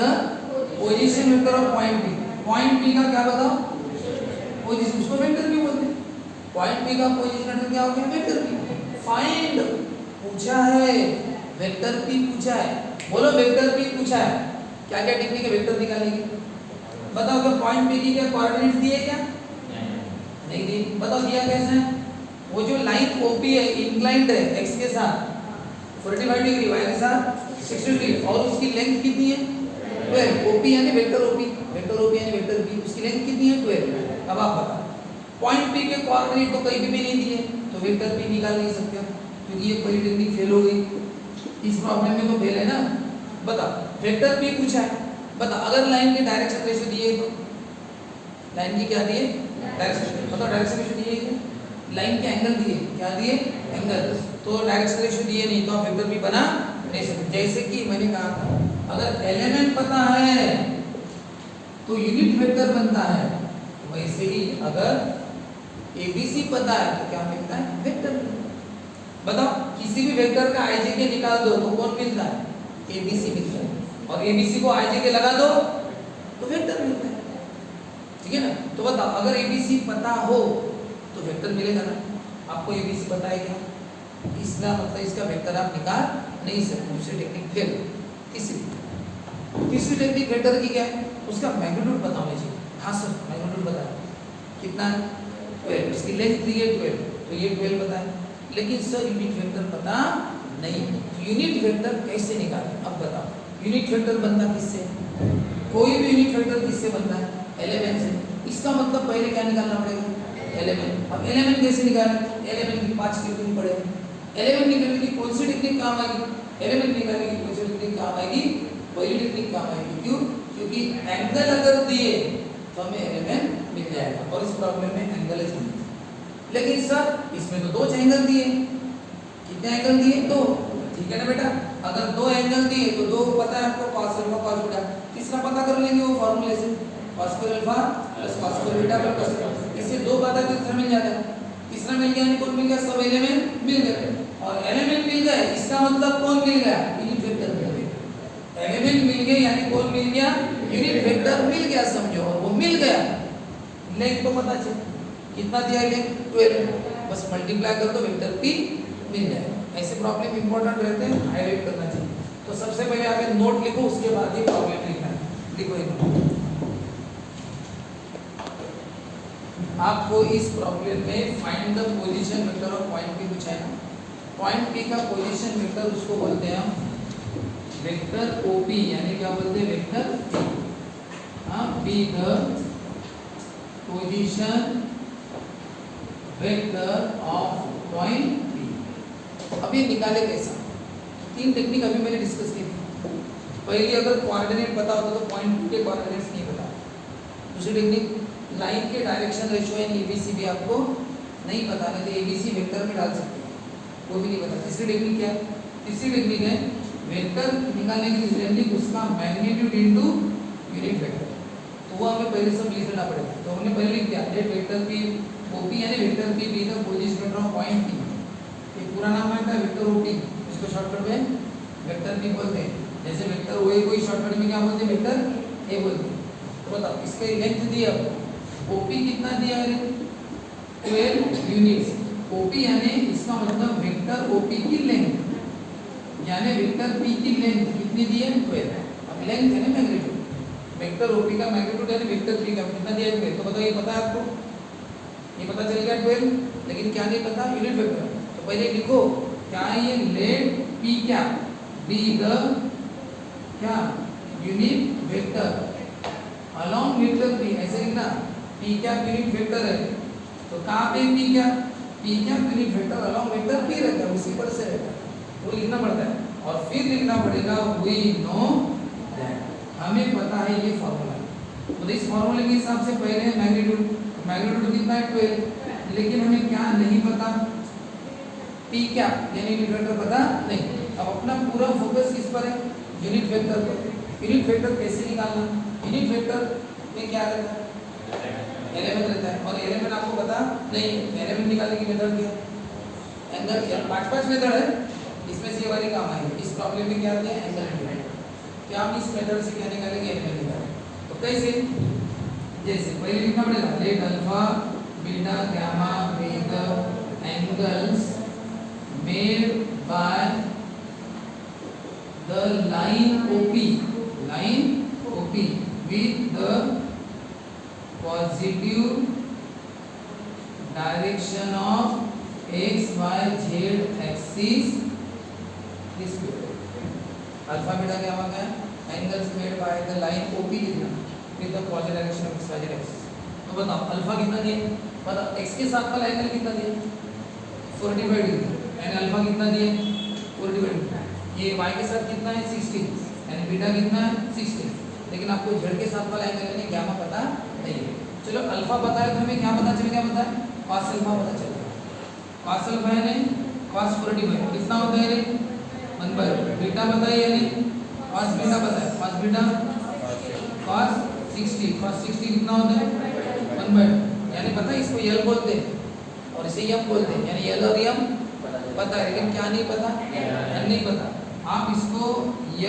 position vector of point P। Point P का क्या बताओ? पोजीशन, उसको वेक्टर भी बोलते हैं। पॉइंट P का पोजीशन वेक्टर क्या हो गया? Vector P। फाइंड पूछा है, वेक्टर P पूछा है, बोलो वेक्टर P पूछा है, क्या क्या टेक्निक है वेक्टर निकालने की? बताओ क्या पॉइंट P की क्या कोऑर्डिनेट्स दिए क्या? नहीं दिए। बताओ दिया कैसे है? वो जो लाइन OP है इंक्लाइंड है x के साथ 45 डिग्री, y के साथ 60 डिग्री, और उसकी लेंथ कितनी है? 12। OP यानी वेक्टर OP, वेक्टर OP यानी वेक्टर P, उसकी लेंथ कितनी है? 12। अब आप बताओ पॉइंट P के कोऑर्डिनेट तो कहीं भी नहीं दिए तो वेक्टर P निकाल नहीं सकते, क्योंकि ये पॉलिटेक्निक फेल हो गई। इस प्रॉब्लम में तो फेल है ना। बता वेक्टर पी पूछा है, बता अगर लाइन के डायरेक्शन रेशियो दिए तो लाइन की क्या दिए डायरेक्शन, बताओ डायरेक्शन रेशियो दिए क्या, लाइन के एंगल दिए, क्या दिए एंगल, तो डायरेक्शन रेशियो दिए नहीं तो आप वेक्टर पी बना नहीं सकते। जैसे कि मैंने कहा था अगर एलिमेंट पता है तो यूनिट वेक्टर बनता है, वैसे ही अगर एबीसी पता है तो क्या मिलता है वेक्टर। बताओ किसी भी वेक्टर का आईजेके निकाल दो तो कौन मिलता है, एबीसी मिलता है, और एबीसी को आईजेके लगा दो तो वेक्टर मिलता है, ठीक है ना। तो बताओ अगर एबीसी पता हो तो वेक्टर मिलेगा ना। आपको एबीसी पता है क्या, इसका मतलब इसका वेक्टर आप निकाल नहीं सकते, दूसरी टेक्निक फेल। तीसरी टेक्निक वेक्टर की क्या है, उसका मैग्नीट्यूड पता होना चाहिए। हाँ सर मैग्नीट्यूड पता है कितना है 12, इसकी लेंथ दी है 12 तो ये 12 पता है, लेकिन सर यूनिट वेक्टर पता नहीं। तो यूनिट वेक्टर कैसे निकालें, अब बताओ यूनिट वेक्टर बनता किससे, कोई भी यूनिट वेक्टर किससे बनता है एलिमेंट से। इसका मतलब पहले क्या निकालना पड़ेगा एलिमेंट। अब एलिमेंट कैसे निकालें, एलिमेंट की 5 टेक्निक पड़ेगी। एलिमेंट निकालने की कौन सी टेक्निक काम आएगी, एलिमेंट निकालने की कौन सी टेक्निक काम आएगी, पहली टेक्निक काम आएगी। क्यों, क्योंकि एंगल अगर दिए तो हमें एलिमेंट मिल जाएगा, और इस प्रॉब्लम में एंगल है। लेकिन सर इसमें तो 2 एंगल दिए, कितने एंगल दिए 2, ठीक है ना बेटा। अगर 2 एंगल दिए तो 2 पता है आपको cos अल्फा cos बीटा, तीसरा पता कर लेंगे वो फार्मूले से cos square alpha plus cos square beta plus cos, इससे 2 पता तो तीसरा मिल जाता है। तीसरा मिल गया, कौन मिल गया, सब एलिमेंट मिल गए, और एलिमेंट मिल गए इसका मतलब कौन मिल गया, यूनिट वेक्टर मिल गया। एलिमेंट मिल गए यानी कौन मिल गया, यूनिट वेक्टर मिल गया समझो, और वो मिल गया। लेंथ तो पता चल कितना दिया है, लेंथ 12, बस मल्टीप्लाई कर दो वेक्टर पी मिल जाएगा। ऐसे प्रॉब्लम इंपॉर्टेंट रहते हैं, हाईलाइट करना चाहिए। तो सबसे पहले आप एक नोट लिखो, उसके बाद ये प्रॉब्लम लिखना है। लिखो एक नोट। आपको इस प्रॉब्लम में find the position vector of point P पूछा है। पॉइंट पी का पोजीशन वेक्टर उसको बोलते हैं हम वेक्टर ओपी, यानी क्या बोलते हैं वेक्टर पी। हाँ, be the position vector of point P. अब ये निकाले कैसा, 3 टेक्निक अभी मैंने डिस्कस की थी। पहली अगर कोऑर्डिनेट पता होता तो पॉइंट के कोऑर्डिनेट्स नहीं पता। दूसरी टेक्निक लाइन के डायरेक्शन रेशियो यानी एबीसी भी आपको नहीं पता, नहीं तो एबीसी वेक्टर में डाल सकते हैं, वो भी नहीं पता। तीसरी टेक्निक क्या है, तीसरी टेक्निक है वेक्टर निकालने की टेक्निक, उसका मैग्नीट्यूड इनटू यूनिट वेक्टर। तो वो हमें पहले सब लिख लेना पड़ेगा। तो हमने पहले लिख दिया लेट वेक्टर पी ओपी यानी vector P be the position vector of point P. ये पूरा नाम है वेक्टर ओपी, इसको शॉर्टकट में वेक्टर पी बोलते हैं। जैसे वेक्टर ओए को शॉर्टकट में क्या बोलते हैं, वेक्टर ए बोलते हैं। तो बताओ इसका लेंथ दी है आपको, ओपी कितना दिया है 12 यूनिट्स। ओपी यानी इसका मतलब वेक्टर ओपी की लेंथ, यानी वेक्टर पी की लेंथ कितनी दी है 12। अब लेंथ है ना मैग्नीट्यूड, वेक्टर ओपी का मैग्नीट्यूड यानी वेक्टर पी का कितना दिया है 12। तो बताओ ये पता है आपको, ये पता चल गया 12, लेकिन क्या नहीं पता यूनिट वेक्टर। तो पहले लिखो क्या ये लेट पी क्या बी द क्या unit vector along vector P, ऐसे लिखना पी क्या यूनिट वेक्टर है। तो कहाँ पे पी क्या unit vector along vector P रहता है, उसी पर से रहता है, वो लिखना पड़ता है। और फिर लिखना पड़ेगा वी नो दैट, हमें पता है ये फॉर्मूला। तो इस फॉर्मूले के हिसाब से पहले मैग्नीट्यूड कितना है 12, लेकिन हमें क्या नहीं पता, पी क्या यानी यूनिट वेक्टर पता नहीं। अब अपना पूरा फोकस किस पर है, यूनिट वेक्टर पर। यूनिट वेक्टर कैसे निकालना, यूनिट वेक्टर में क्या रहता है एलिमेंट रहता है, और एलिमेंट आपको पता नहीं। एलिमेंट निकालने की मेथड क्या है, एंगल क्या 5 मेथड है, इसमें से ये वाली काम आएगी। इस प्रॉब्लम में क्या आते हैं एंगल मेथड, क्या हम इस मेथड से क्या निकालेंगे एलिमेंट निकालेंगे। तो कैसे, जैसे पहले लिखना पड़ेगा let alpha beta gamma be the angles made by the line OP with the positive direction of x y z axis this way। Alpha beta क्या होगा, angles made by the line OP लिखना with the positive direction of x y z axis। तो बताओ alpha कितना दिया, बताओ x के साथ वाला एंगल कितना दिया 45 डिग्री, मैंने अल्फा कितना दिया 45, ये y के साथ कितना है 16, यानी बीटा कितना है 16, लेकिन आपको z के साथ वाला एंगल यानी गामा पता नहीं है। चलो अल्फा पता है तो हमें क्या पता चलेगा, पता है cos अल्फा पता चलेगा। cos अल्फा यानी cos 45 कितना होता है, 1/, बीटा पता है यानी cos बीटा पता है, cos बीटा cos 60, cos 60 कितना होता है 1/, यानी पता है इसको L बोलते हैं और इसे M बोलते हैं, यानी L और M पता है, लेकिन क्या नहीं पता, N नहीं पता। आप इसको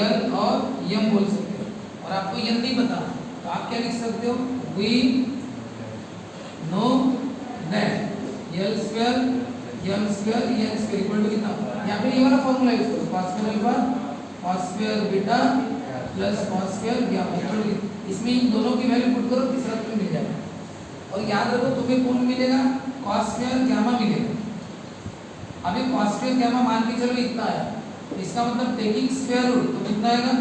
L और M बोल सकते हो और आपको N नहीं पता तो आप क्या लिख सकते हो, we know that L square M square N square equal to कितना, यहाँ पे ये वाला फॉर्मूला यूज करो, cos square alpha cos square beta plus cos square gamma equal to, इसमें इन दोनों की वैल्यू पुट करो, तीसरा तुम्हें मिल जाएगा। और याद रखो तुम्हें कौन मिलेगा, cos स्क्वायर गामा मिलेगा। अभी cos स्क्वायर गामा मान के चलो इतना है, इसका मतलब टेकिंग स्क्वायर रूट तो कितना आएगा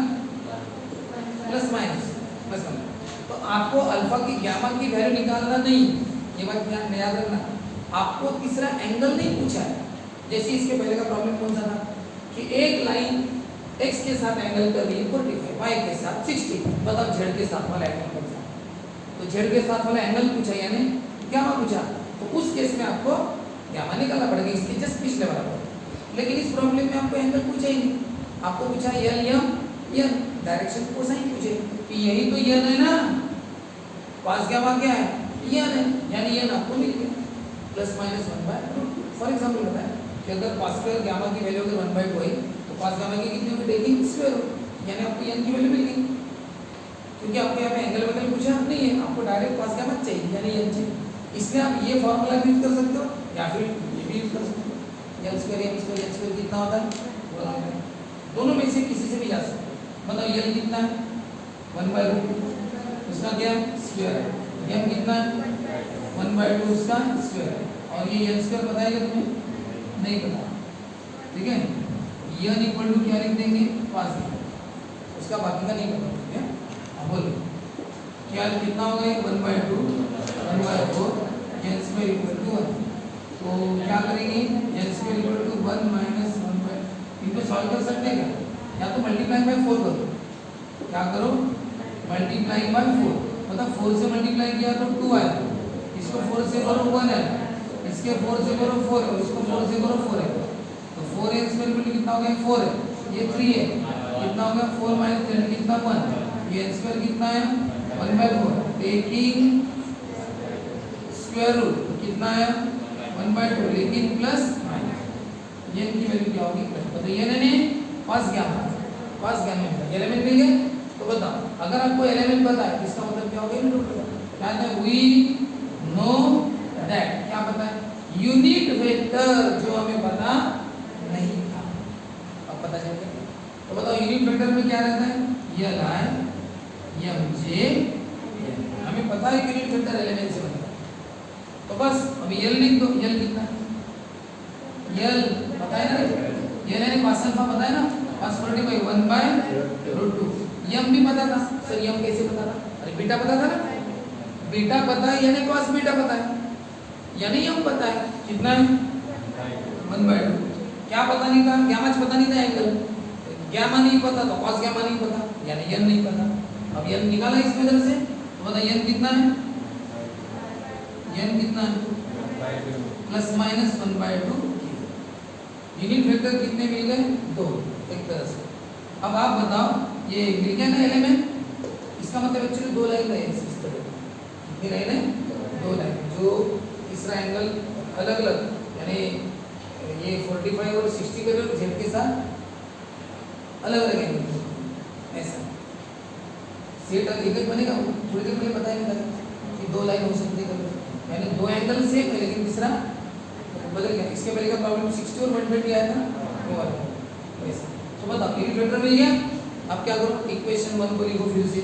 प्लस माइनस प्लस माइनस। तो आपको अल्फा की गामा की वैल्यू निकालना नहीं, ये बात ध्यान याद रखना। आपको तीसरा एंगल नहीं पूछा है, जैसे इसके पहले का प्रॉब्लम कौन सा था कि एक लाइन x के साथ एंगल कर रही है 45, y के साथ 60, बताओ z के साथ वाला एंगल कौन सा, तो z के साथ वाला एंगल पूछा यानी गामा पूछा, तो उस केस में आपको गामा निकालना पड़ेगा, इसके जस्ट पिछले वाला पर। लेकिन इस प्रॉब्लम में आपको एंगल पूछा ही नहीं, आपको पूछा L M N, direction cosine पूछे कि यही तो N है ना, पास गामा क्या है N है, यानी N आपको मिल गया प्लस माइनस 1/2। फॉर एग्जांपल बताएं कि अगर cos स्क्वायर गामा की वैल्यू अगर 1/2 है तो cos गामा की कितनी होगी, टेकिंग स्क्वायर रूट, यानी आपको N की वैल्यू मिल गई, क्योंकि आपको यहाँ पे एंगल वैल्यू पूछा नहीं है, आपको डायरेक्ट cos गामा चाहिए यानी N चाहिए। इसलिए आप ये फॉर्मूला यूज कर सकते हो या फिर ये भी यूज कर सकते हो, L square M square N square कितना होता है, दोनों में से किसी से भी जा सकते हो। बताओ L कितना है 1/2, उसका क्या स्क्वायर है, M कितना है 1/2 उसका स्क्वायर, और ये N स्क्वायर बताएगा तुम्हें नहीं पता, ठीक है। N इक्वल टू क्या लिख देंगे 5, उसका बाकी का नहीं पता, ठीक है। अब बोलो क्या कितना होगा, 1/2 1/4 N स्क्वायर इक्वल टू 1, तो क्या करेंगे N square equal to 1 minus 1/, इनको सॉल्व कर सकते हैं क्या, या तो मल्टीप्लाई बाय 4 करो, क्या करो मल्टीप्लाई बाय 4, मतलब 4 से मल्टीप्लाई किया तो 2 आएगा, इसको 4 से करो 1 है, इसके 4 से करो 4 है, इसको 4 से करो 4 है, तो 4n स्क्वायर इक्वल टू कितना हो गया 4 है, ये 3 है, कितना हो गया 4 माइनस 3 कितना 1, ये n स्क्वायर कितना है 1/4, टेकिंग स्क्वायर रूट कितना है 1/2, लेकिन प्लस माइनस n की वैल्यू क्या होगी प्लस, तो ये ने cos गामा एलिमेंट मिल गया। तो बताओ अगर आपको एलिमेंट पता है इसका मतलब क्या होगा, क्या है वी नो दैट, क्या पता है यूनिट वेक्टर, जो हमें पता नहीं था अब पता चल गया। तो बताओ यूनिट वेक्टर में क्या रहता है, L I M J N, हमें पता है यूनिट वेक्टर एलिमेंट से बनता है, तो बस अभी L लिख दो, L कितना L पता है ना, L यानी cos अल्फा पता है ना, cos 45 1/√2, M भी पता था, सर M कैसे पता था, अरे बीटा पता था ना, बीटा पता है यानी cos बीटा पता है, यानी M पता है कितना है 1/2, क्या पता नहीं था, गामा पता नहीं था एंगल, गामा नहीं पता तो cos गामा नहीं पता, यानी N नहीं पता। अब N निकाला इस मेथड से, तो बताइए N कितना है, N कितना है प्लस माइनस 1/2, यूनिट वेक्टर कितने मिल गए 2 एक तरह से। अब आप बताओ ये मिल गया ना एलिमेंट, इसका मतलब एक्चुअली 2 लाइन है इस तरह, कितनी लाइन है 2 लाइन, जो तीसरा एंगल अलग अलग, यानी ये 45 और 60 कर रहे जेड के साथ अलग अलग एंगल, ऐसा सेट एक एक बनेगा, थोड़ी देर पहले बताया था कि 2 लाइन हो सकती है, यानी 2 एंगल सेम है लेकिन तीसरा बदल गया। इसके पहले का प्रॉब्लम 60 और 120 आया था वो वाला वैसा। तो बताओ यूनिट वेक्टर मिल गया, अब क्या करो इक्वेशन 1 को लिखो फिर से,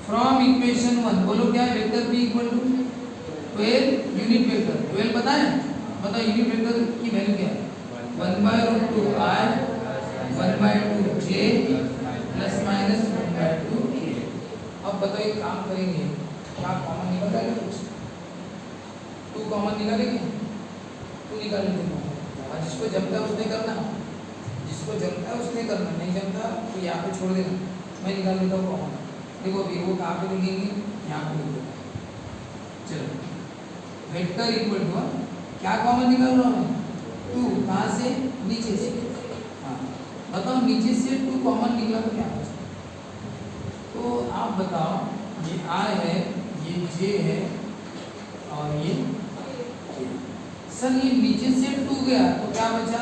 फ्रॉम इक्वेशन 1 बोलो क्या है, vector b equal to 12 unit vector, 12 पता है, बताओ यूनिट वेक्टर की वैल्यू क्या है 1/√2 i 1/2 j plus minus 1/2 k। अब बताओ एक काम करेंगे, क्या कॉमन निकल जाएगा, कुछ 2 कॉमन निकालेंगे, 2 निकाल लेंगे, और जिसको जमता है उसने करना, जिसको जमता है उसने करना, नहीं जमता तो यहाँ पे छोड़ देना। मैं निकाल देता हूँ कॉमन। देखो अभी वो कहाँ पे लिखेंगे, यहाँ पे लिख देता। चलो वेक्टर इक्वल टू क्या कॉमन निकाल रहा हूँ मैं, 2 कहाँ से, नीचे से। हाँ बताओ नीचे से 2 कॉमन निकला तो क्या बचा? तो आप बताओ, ये R है, ये J है और ये K। सर ये नीचे से 2 गया तो क्या बचा,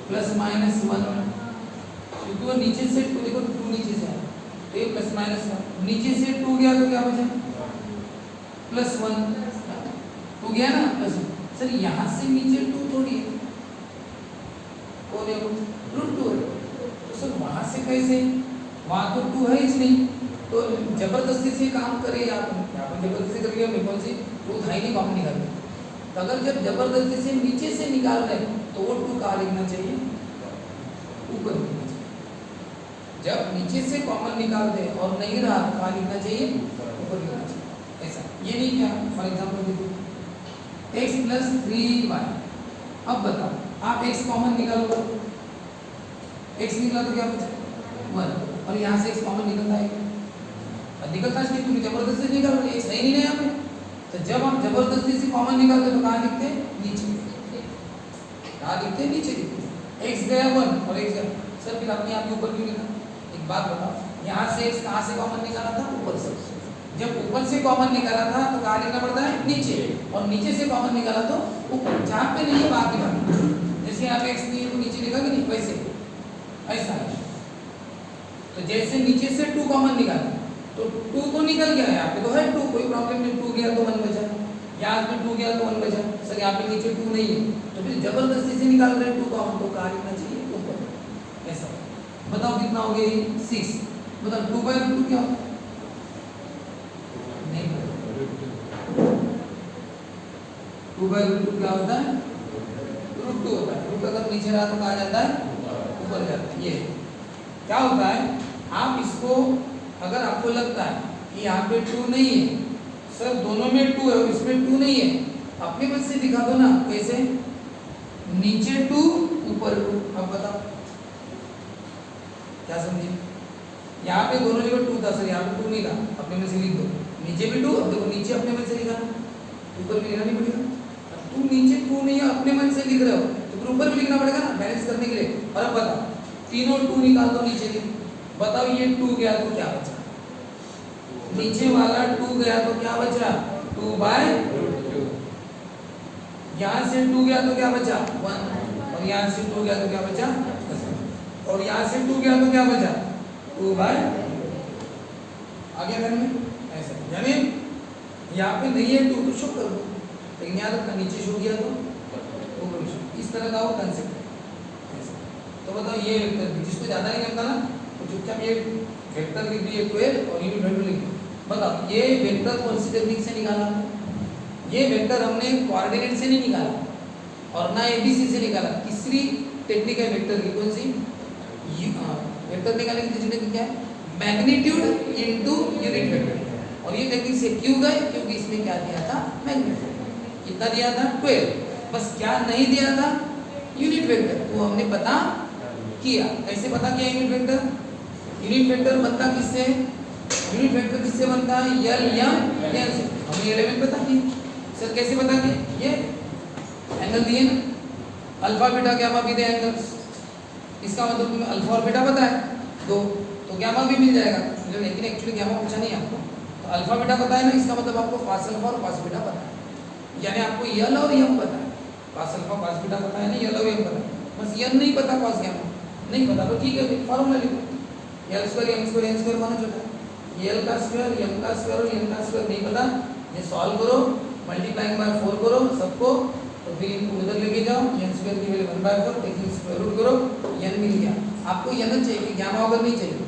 ±1, क्योंकि वो नीचे से 2, देखो 2 नीचे से आया तो ये ±1, नीचे से 2 गया तो क्या बचा, +1, 2 गया ना +1। सर यहाँ से नीचे 2 थोड़ी है, कौन है वो, √2 है। तो सर वहाँ से कैसे, वहाँ तो 2 है ही नहीं, तो जबरदस्ती से काम करे या यहाँ पर जबरदस्ती करेंगे, मेरे कौन सी 2 था ही नहीं, कॉमन निकाल दें। तो अगर जब जबरदस्ती से नीचे से निकाल रहे तो वो 2 कहाँ लिखना चाहिए, ऊपर लिखना चाहिए। जब नीचे से कॉमन निकाल दे और नहीं रहा तो कहाँ लिखना चाहिए, ऊपर लिखना चाहिए। ऐसा ये नहीं क्या, फॉर एग्जाम्पल देखो x + 3y। अब बताओ आप x कॉमन निकालो, x निकला तो क्या बचा 1, और यहाँ से x कॉमन निकलता है, निकलता है तुम जबरदस्ती से निकाल रहे, x है ही नहीं यहाँ पे। तो जब आप जबरदस्ती से कॉमन निकालते तो कहाँ लिखते हैं, नीचे, कहाँ लिखते हैं, नीचे लिखते हैं। x गया 1 और x गया, सर फिर आपने यहाँ पे ऊपर क्यों लिखा? एक बात बताओ, यहाँ से x कहाँ से कॉमन निकाला था, ऊपर से। जब ऊपर से कॉमन निकाला था तो कहाँ लिखना पड़ता है, नीचे, और नीचे से कॉमन निकाला तो ऊपर। जहाँ पे नहीं है वहाँ की बात, जैसे यहाँ पे x नहीं है तो नीचे लिखा कि नहीं, वैसे ऐसा है। तो जैसे नीचे से 2 कॉमन निकाला तो 2 तो निकल गया, यहाँ पे तो है 2, कोई प्रॉब्लम नहीं, 2 गया तो 1 बचा, यहाँ पे 2 गया तो 1 बचा। सर यहाँ पे नीचे 2 नहीं है तो फिर जबरदस्ती से निकाल रहे 2 कॉमन, तो कहाँ लिखना चाहिए, ऊपर। ऐसा बताओ कितना हो गया, 6। बताओ 2/√2 क्या होता है, नहीं पता। 2/√2 क्या होता है, √2 होता है। रूट अगर नीचे रहा तो कहाँ जाता है, ऊपर जाता है। ये क्या होता है, आप इसको अगर आपको लगता है कि यहाँ पे 2 नहीं है, सर दोनों में 2 है और इसमें 2 नहीं है, अपने मन से दिखा दो ना, कैसे, नीचे 2 ऊपर 2। अब बताओ क्या समझे, यहाँ पे दोनों जगह 2 था, सर यहाँ पे 2 नहीं था, अपने में से लिख दो, नीचे भी 2, अब देखो नीचे अपने मन से लिखा, ऊपर भी लिखना नहीं पड़ेगा। अब तुम नीचे 2 नहीं है अपने मन से लिख रहे हो तो फिर ऊपर भी लिखना पड़ेगा ना, बैलेंस करने के लिए। और अब बताओ तीनों 2 निकाल दो नीचे के, बताओ ये 2 गया तो क्या बचा, नीचे वाला 2 गया तो क्या बचा, 2/√2। यहाँ से 2 गया तो क्या बचा, 1, और यहाँ से 2 गया तो क्या बचा, और यहाँ से 2 गया तो क्या बचा, 2/√2। आगे करने ऐसा, यानी यहाँ पे नहीं है 2 तो शो कर दो, लेकिन याद रखना नीचे शो किया तो ऊपर शो, इस तरह का वो कंसेप्ट है। तो बताओ ये वेक्टर, जिसको ज़्यादा नहीं करता ना तो चुपचाप ये वेक्टर लिख दिए 12 और यूनिट वेक्टर लिख दिए। बताओ ये वेक्टर कौन सी टेक्निक से निकाला, ये वेक्टर हमने कोऑर्डिनेट से नहीं निकाला और ना एबीसी से निकाला, तीसरी टेक्निक है वेक्टर की, कौन सी, वेक्टर निकालने की तीसरी टेक्निक क्या है, मैग्नीट्यूड इनटू यूनिट वेक्टर। और ये टेक्निक से क्यों गए, क्योंकि इसमें क्या दिया था, मैग्नीट्यूड। कितना दिया था, 12, बस क्या नहीं दिया था, यूनिट वेक्टर, तो हमने पता किया। कैसे पता किया यूनिट वेक्टर, यूनिट वेक्टर बनता किससे, यूनिट वेक्टर किससे बनता है, यल एम एन से, हमने एलिमेंट पता किए। सर कैसे पता किए, ये एंगल दिए ना, अल्फा बीटा गैमा भी दे एंगल्स, इसका मतलब तुम्हें अल्फा और बीटा पता है 2, तो गैमा भी मिल जाएगा, लेकिन एक्चुअली गैमा पूछा नहीं आपको, तो अल्फा बीटा पता है ना, इसका मतलब आपको पास अल्फा और पास बीटा पता है, यानी आपको यल और यम पता है, पास अल्फा पास बीटा पता है ना, यल और यम पता है, बस यम नहीं पता, पास गैमा नहीं पता, तो ठीक है फॉर्मूला लिखो, L square M square N square माना होता है, यल का स्क्वायर एम का स्क्वायर और एन का स्क्वायर नहीं पता, ये सॉल्व करो, मल्टीप्लाइंग बाय 4 करो सबको, तो फिर इनको उधर लेके जाओ, एन स्क्वायर की वैल्यू 1/4, टेकिंग स्क्वायर रूट करो, एन मिल गया। आपको एन चाहिए, गैमा अगर नहीं चाहिए,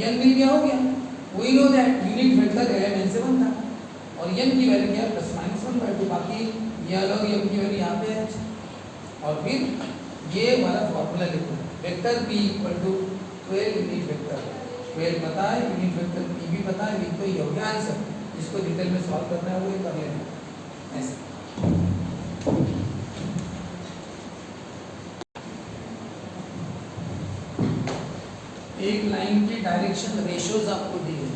एन मिल गया, हो गया। We know that unit vector element से बनता है और एन की वैल्यू क्या है, ±1/2, बाकी ये अलग एम की वैल्यू यहाँ पे है। और फिर ये वाला फॉर्मूला लिखो, वेक्टर p = 12 यूनिट वेक्टर, 12 पता है, यूनिट वेक्टर p भी पता है, तो ये हो गया आंसर। जिसको डिटेल में सॉल्व करना है वो कर लेना ऐसे। एक लाइन के डायरेक्शन रेशियोज आपको दिए।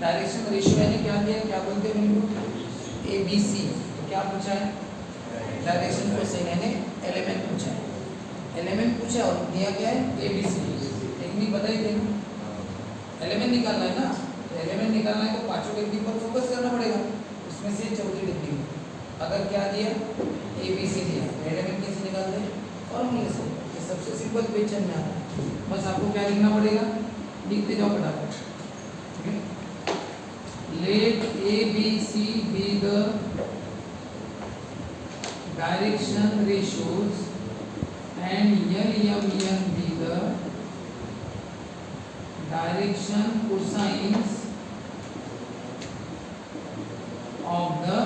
डायरेक्शन रेशियो यानी क्या दिया, क्या बोलते हैं बिल्कुल ABC। तो क्या पूछा है, डायरेक्शन कोसाइन यानी एलिमेंट पूछा है, एलिमेंट पूछा और दिया क्या है ABC। टेक्निक बताई देना, एलिमेंट निकालना है ना, तो एलिमेंट निकालना है तो पांचों टेक्निक पर फोकस करना पड़ेगा, उसमें से चौथी टेक्निक। अगर क्या दिया ABC दिया तो एलिमेंट कैसे निकालते हैं, फॉर्मूले से। ये सबसे सिंपल क्वेश्चन में आता है, बस आपको क्या लिखना पड़ेगा, लिखते जाओ फटाफट। Let ABC be the direction ratios and LMN be the direction cosines of the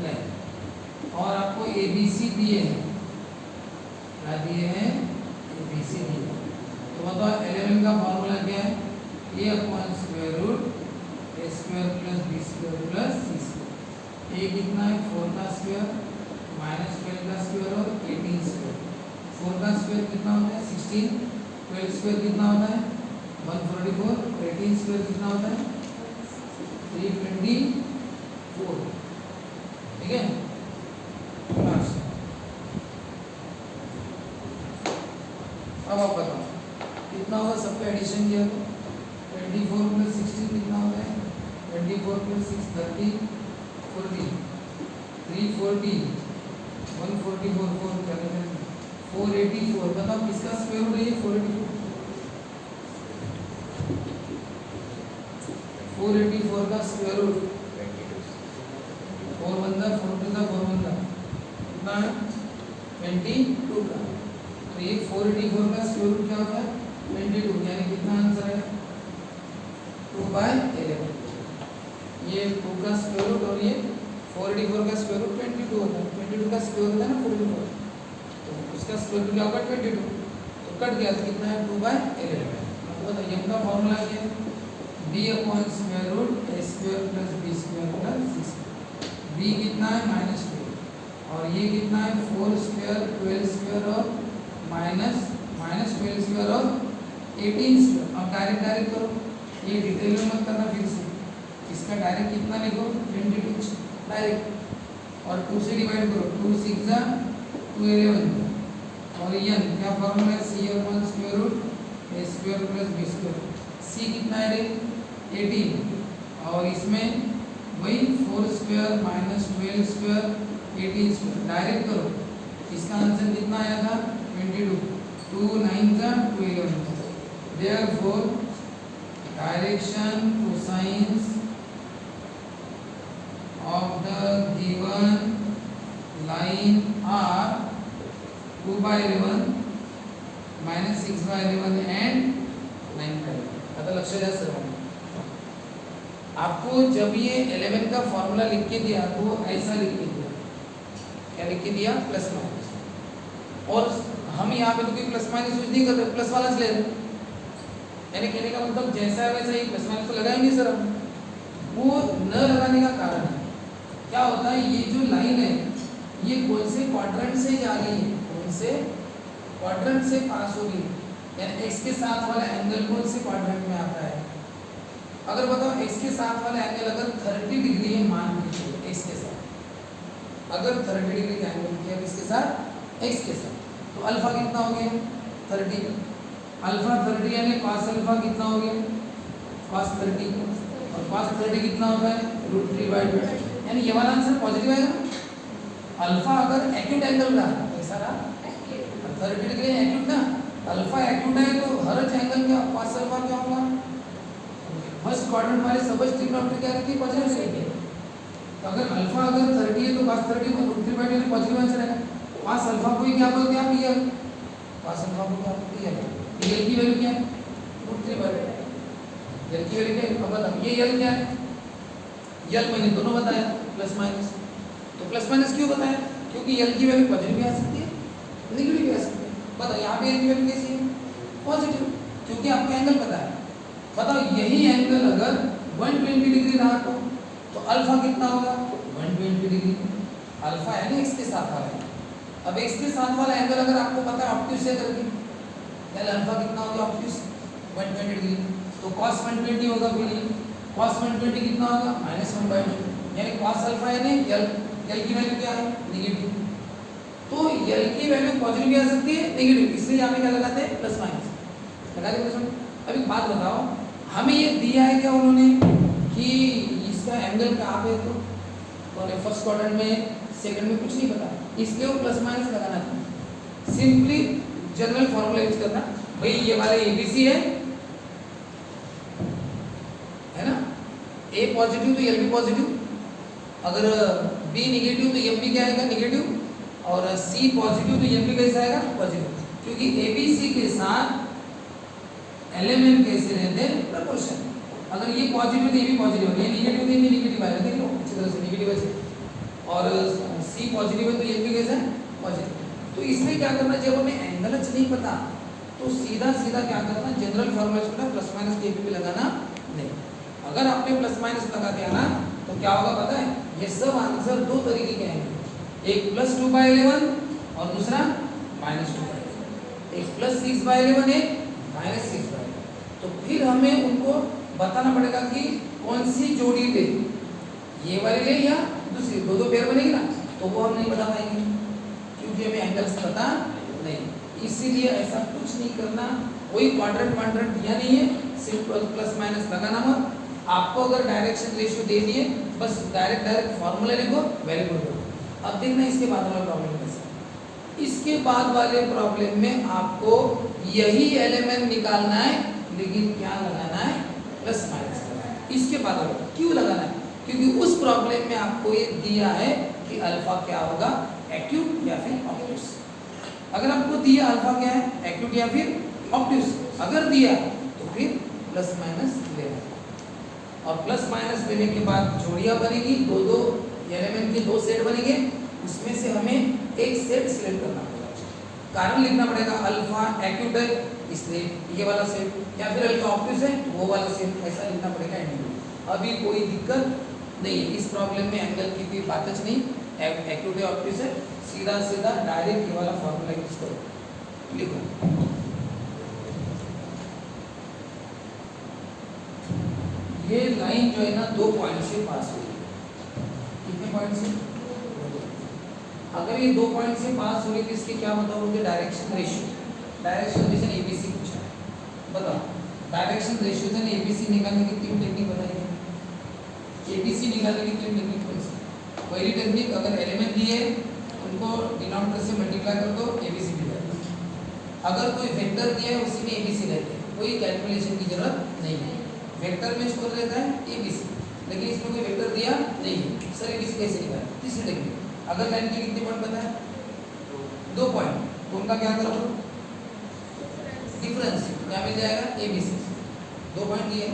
line। और आपको ABC दिए हैं, क्या दिए हैं, ABC दिए हैं। तो बताओ एलिमेंट का फॉर्मूला क्या है, A upon square root A square plus B square plus C square. A कितना है 4 का स्क्वायर माइनस 12 का स्क्वायर और 18 स्क्वायर। 4 का स्क्वायर कितना होता है 16, 12 स्क्वायर कितना होता है 144, 18 स्क्वायर कितना होता है 324। ठीक है, अब आप बताओ कितना होगा, सबका एडिशन किया तो 24 प्लस 16 कितना होता है 24 प्लस 6 30 40 340 144 4 484। बताओ किसका स्क्वायर रूट है ये 484 का स्क्वायर रूट 4 बंदा 4 टू का 4 बंदा कितना है 22 का। तो ये 484 का स्क्वायर रूट क्या होता है 22, यानी कितना आंसर है 2/11। ये 2 का स्क्वायर रूट और ये 484 का स्क्वायर रूट 22 होता है, 22 का स्क्वायर होता है ना 44, तो उसका स्क्वायर रूट क्या होगा 22, तो कट गया तो कितना है 2/11। तो ये का फॉर्मूला क्या है b upon square root a square plus b square plus c square. b कितना है -12 और ये कितना है 4 स्क्वायर 12 स्क्वायर और माइनस 12 स्क्वायर और 18 स्क्वायर। अब डायरेक्ट करो, ये डिटेल में मत करना फिर से, इसका डायरेक्ट कितना लिखो 22 डायरेक्ट और 2 से डिवाइड करो, 2 6 जा 2 11 और n क्या फॉर्मूला है c upon square root a square plus b square. c कितना है रे 18 और इसमें वही 4 स्क्वायर माइनस 12 स्क्वायर 18 स्क्वायर। डायरेक्ट करो, इसका आंसर कितना आया था 22, 2 9 जा 2 11। Therefore direction cosines of the given line are 2/11 minus 6/11 and 9/11। आता लक्ष्य द्या सर्वांनी। आपको जब ये 11 का फॉर्मूला लिख के दिया तो ऐसा लिख के दिया, क्या लिख के दिया प्लस माइनस, और हम यहाँ पे तो कोई प्लस माइनस यूज नहीं कर रहे, प्लस वाला ले रहे, यानी कहने का मतलब जैसा है वैसा ही प्लस माइनस तो लगाएंगे सर हम। वो न लगाने का कारण है क्या होता है, ये जो लाइन है ये कौन से क्वाड्रेंट से जा रही है, कौन से क्वाड्रेंट से पास हो रही है, यानी x के साथ वाला एंगल कौन से क्वाड्रेंट में आता है। अगर बताओ x के साथ वाला एंगल अगर 30 डिग्री है, मान के चलो x के साथ अगर 30 डिग्री का एंगल किया इसके साथ x के साथ, तो अल्फा कितना हो गया 30, अल्फा 30 यानी cos अल्फा कितना हो गया cos 30 और cos 30 कितना होता है √3/2, यानी ये वाला आंसर पॉजिटिव आएगा। अल्फा अगर एक्यूट एंगल रहा ऐसा रहा 30 डिग्री एक्यूट ना, अल्फा एक्यूट है तो हर एंगल क्या cos अल्फा क्या होगा, फर्स्ट क्वाड्रेंट वाले सबसे ट्रिग्नोमेट्री क्या रहती है पॉजिटिव रहती है। तो अगर अल्फा अगर 30 है तो cos 30 को √3/2 यानी पॉजिटिव आंसर है। cos अल्फा को ही क्या बोलते हैं आप रियल, cos अल्फा को क्या बोलते हैं रियल की वैल्यू क्या है √3/2, रियल की वैल्यू क्या है। अब बताओ ये यल क्या है, यल मैंने दोनों बताया प्लस माइनस, तो प्लस माइनस क्यों बताया क्योंकि यल की वैल्यू पॉजिटिव भी आ सकती है नेगेटिव भी आ सकती है। बताओ यहाँ पे यल की वैल्यू कैसी है पॉजिटिव, क्योंकि आपको एंगल पता है। बताओ यही एंगल अगर 120 डिग्री रहा तो अल्फा कितना होगा 120 डिग्री, अल्फा यानी x के साथ वाला है। अब x के साथ वाला एंगल अगर आपको पता है ऑब्ट्यूज से करके, यानी अल्फा कितना हो गया ऑब्ट्यूज 120 डिग्री, तो cos 120 होगा फिर ये cos 120 कितना होगा -1/2, यानी cos अल्फा यानी L की वैल्यू क्या है नेगेटिव, तो L की वैल्यू पॉजिटिव भी आ सकती है नेगेटिव, इसलिए यहाँ पे क्या लगाते हैं प्लस माइनस लगा दे बच्चों। अब एक बात बताओ, हमें ये दिया है क्या उन्होंने कि इसका एंगल कहाँ पे, तो फर्स्ट क्वाड्रेंट में सेकंड में कुछ नहीं पता, इसलिए वो प्लस माइनस लगाना था। सिंपली जनरल फॉर्मूला यूज करना, भाई ये वाला ABC है ना, A पॉजिटिव तो L भी पॉजिटिव, अगर B नेगेटिव तो M भी क्या आएगा नेगेटिव, और C पॉजिटिव तो M भी कैसा आएगा पॉजिटिव, क्योंकि ABC के साथ एलिमेंट कैसे रहते हैं प्रोपोर्शन, अगर ये पॉजिटिव तो ये भी पॉजिटिव, ये नेगेटिव तो ये भी नेगेटिव आएगा, देख लो अच्छी तरह से नेगेटिव है, और C पॉजिटिव है तो ये भी कैसा है पॉजिटिव। तो इसमें क्या करना, जब हमें एंगल नहीं पता तो सीधा सीधा क्या करना, जनरल फॉर्मूला प्लस माइनस के भी लगाना नहीं। अगर आपने प्लस माइनस लगा दिया ना तो क्या होगा पता है, ये सब आंसर दो तरीके के आएंगे, एक +2/11 और दूसरा -2/11, एक +6/11 एक -6/11। तो फिर हमें उनको बताना पड़ेगा कि कौन सी जोड़ी ले, ये वाली ले या दूसरी, दो पेयर बनेगी ना, तो वो हम नहीं बता पाएंगे क्योंकि हमें एंगल्स पता नहीं, इसीलिए ऐसा कुछ नहीं करना। कोई क्वाड्रेंट दिया नहीं है, सिंपल प्लस माइनस लगाना मत। आपको अगर डायरेक्शन रेशियो दे दिए, बस डायरेक्ट फार्मूला लिखो, वेरी गुड। अब देखना इसके बाद वाला प्रॉब्लम कैसा, इसके बाद वाले प्रॉब्लम में आपको यही एलिमेंट निकालना है, लेकिन क्या लगाना है प्लस माइनस लगाना है। इसके बाद वाला क्यों लगाना है, क्योंकि उस प्रॉब्लम में आपको ये दिया है कि अल्फा क्या होगा एक्यूट या फिर ऑब्ट्यूस। अगर आपको दिया अल्फा क्या है एक्यूट या फिर ऑब्ट्यूस, अगर दिया तो फिर प्लस माइनस लेना, और प्लस माइनस लेने के बाद जोड़ियां बनेगी, दो एलिमेंट के दो सेट बनेंगे, उसमें से हमें एक सेट सिलेक्ट करना पड़ेगा, कारण लिखना पड़ेगा अल्फा एक्यूट है इसलिए ये वाला सेट, या फिर अल्फा ऑब्ट्यूस है वो वाला सेट, ऐसा लिखना पड़ेगा एंगल। अभी कोई दिक्कत नहीं है इस प्रॉब्लम में, एंगल की कोई बात नहीं, एक्यूट है ऑब्ट्यूस है, सीधा सीधा डायरेक्ट ये वाला फॉर्मूला यूज करो, लिखो। ये लाइन जो है ना दो पॉइंट से पास हुई, कितने पॉइंट से, अगर ये दो पॉइंट से पास हो रही तो इसके क्या बताओ, उनके डायरेक्शन रेशियो ABC पूछा है, बताओ डायरेक्शन रेशियो से ABC निकालने की तीन टेक्निक बताइए, ABC निकालने की तीन टेक्निक कौन सी। पहली टेक्निक, अगर एलिमेंट दिए उनको डिनोमिनेटर से मल्टीप्लाई कर दो, ABC मिल जाएगा। अगर कोई वेक्टर दिया है उसी में ABC रहते हैं, कोई कैलकुलेशन की जरूरत नहीं है, वेक्टर में स्कोर रहता है ABC, लेकिन इसमें कोई वेक्टर दिया नहीं है, सर ABC कैसे निकालें। तीसरी टेक्निक, अगर लाइन के कितने पॉइंट पता है 2 पॉइंट, तो उनका क्या करो डिफरेंस, क्या मिल जाएगा ABC, 2 पॉइंट दिए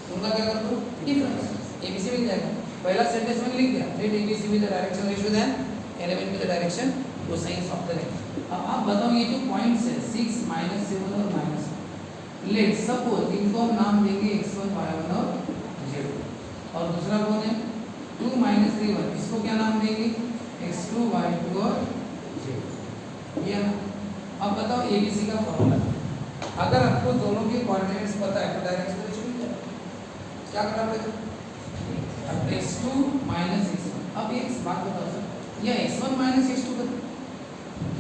तो उनका क्या कर दो डिफरेंस, ABC मिल जाएगा। पहला सेंटेंस में लिख दिया, let ABC with the direction ratio then element with the direction cosine of the line. अब आप बताओ ये जो पॉइंट्स है 6, -7 और -1, लेट सपोज इनको हम नाम देंगे x1, y1 और z1, और दूसरा कौन है 2, -3, 1, इसको क्या नाम देंगे x2, y2 और z। ये ना, अब बताओ ABC का फॉर्मूला, अगर आपको दोनों के कोऑर्डिनेट्स पता है तो डायरेक्शन रेशियो मिल जाएगा, क्या करना पड़ेगा अब x2 x1। अब एक बात बताओ सर, ये x1 x2 कर,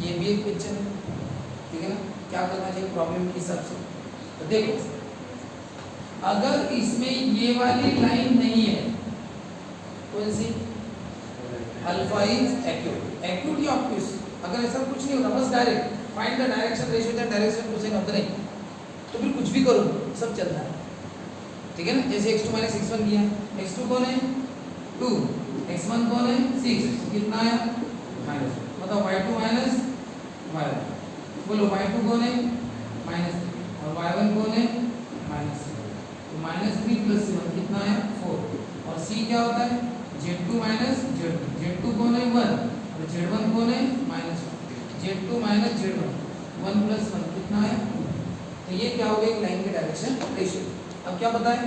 ये भी एक क्वेश्चन है, ठीक है ना, क्या करना चाहिए प्रॉब्लम के हिसाब से। तो देखो अगर इसमें ये वाली लाइन नहीं है, कौन सी अल्फा इज एक्यूट या ऑब्ट्यूस, अगर ऐसा कुछ नहीं होता बस direct find the direction ratio that direction cosine of the line, तो फिर कुछ भी करो सब चलता है, ठीक है ना। जैसे x2 x1 किया, x2 कौन है 2, x1 कौन है 6, कितना आया माइनस, बताओ y2 y1, बोलो y2 कौन है -3 और y1 कौन है -3, तो -3 + 7 कितना है 4, और c क्या होता है z2 z2, z2 कौन है 1 और z1 कौन है -1, z2 z1, 1 + 1 कितना है, तो ये क्या हो गया एक लाइन के डायरेक्शन रेशियो। अब क्या बताएं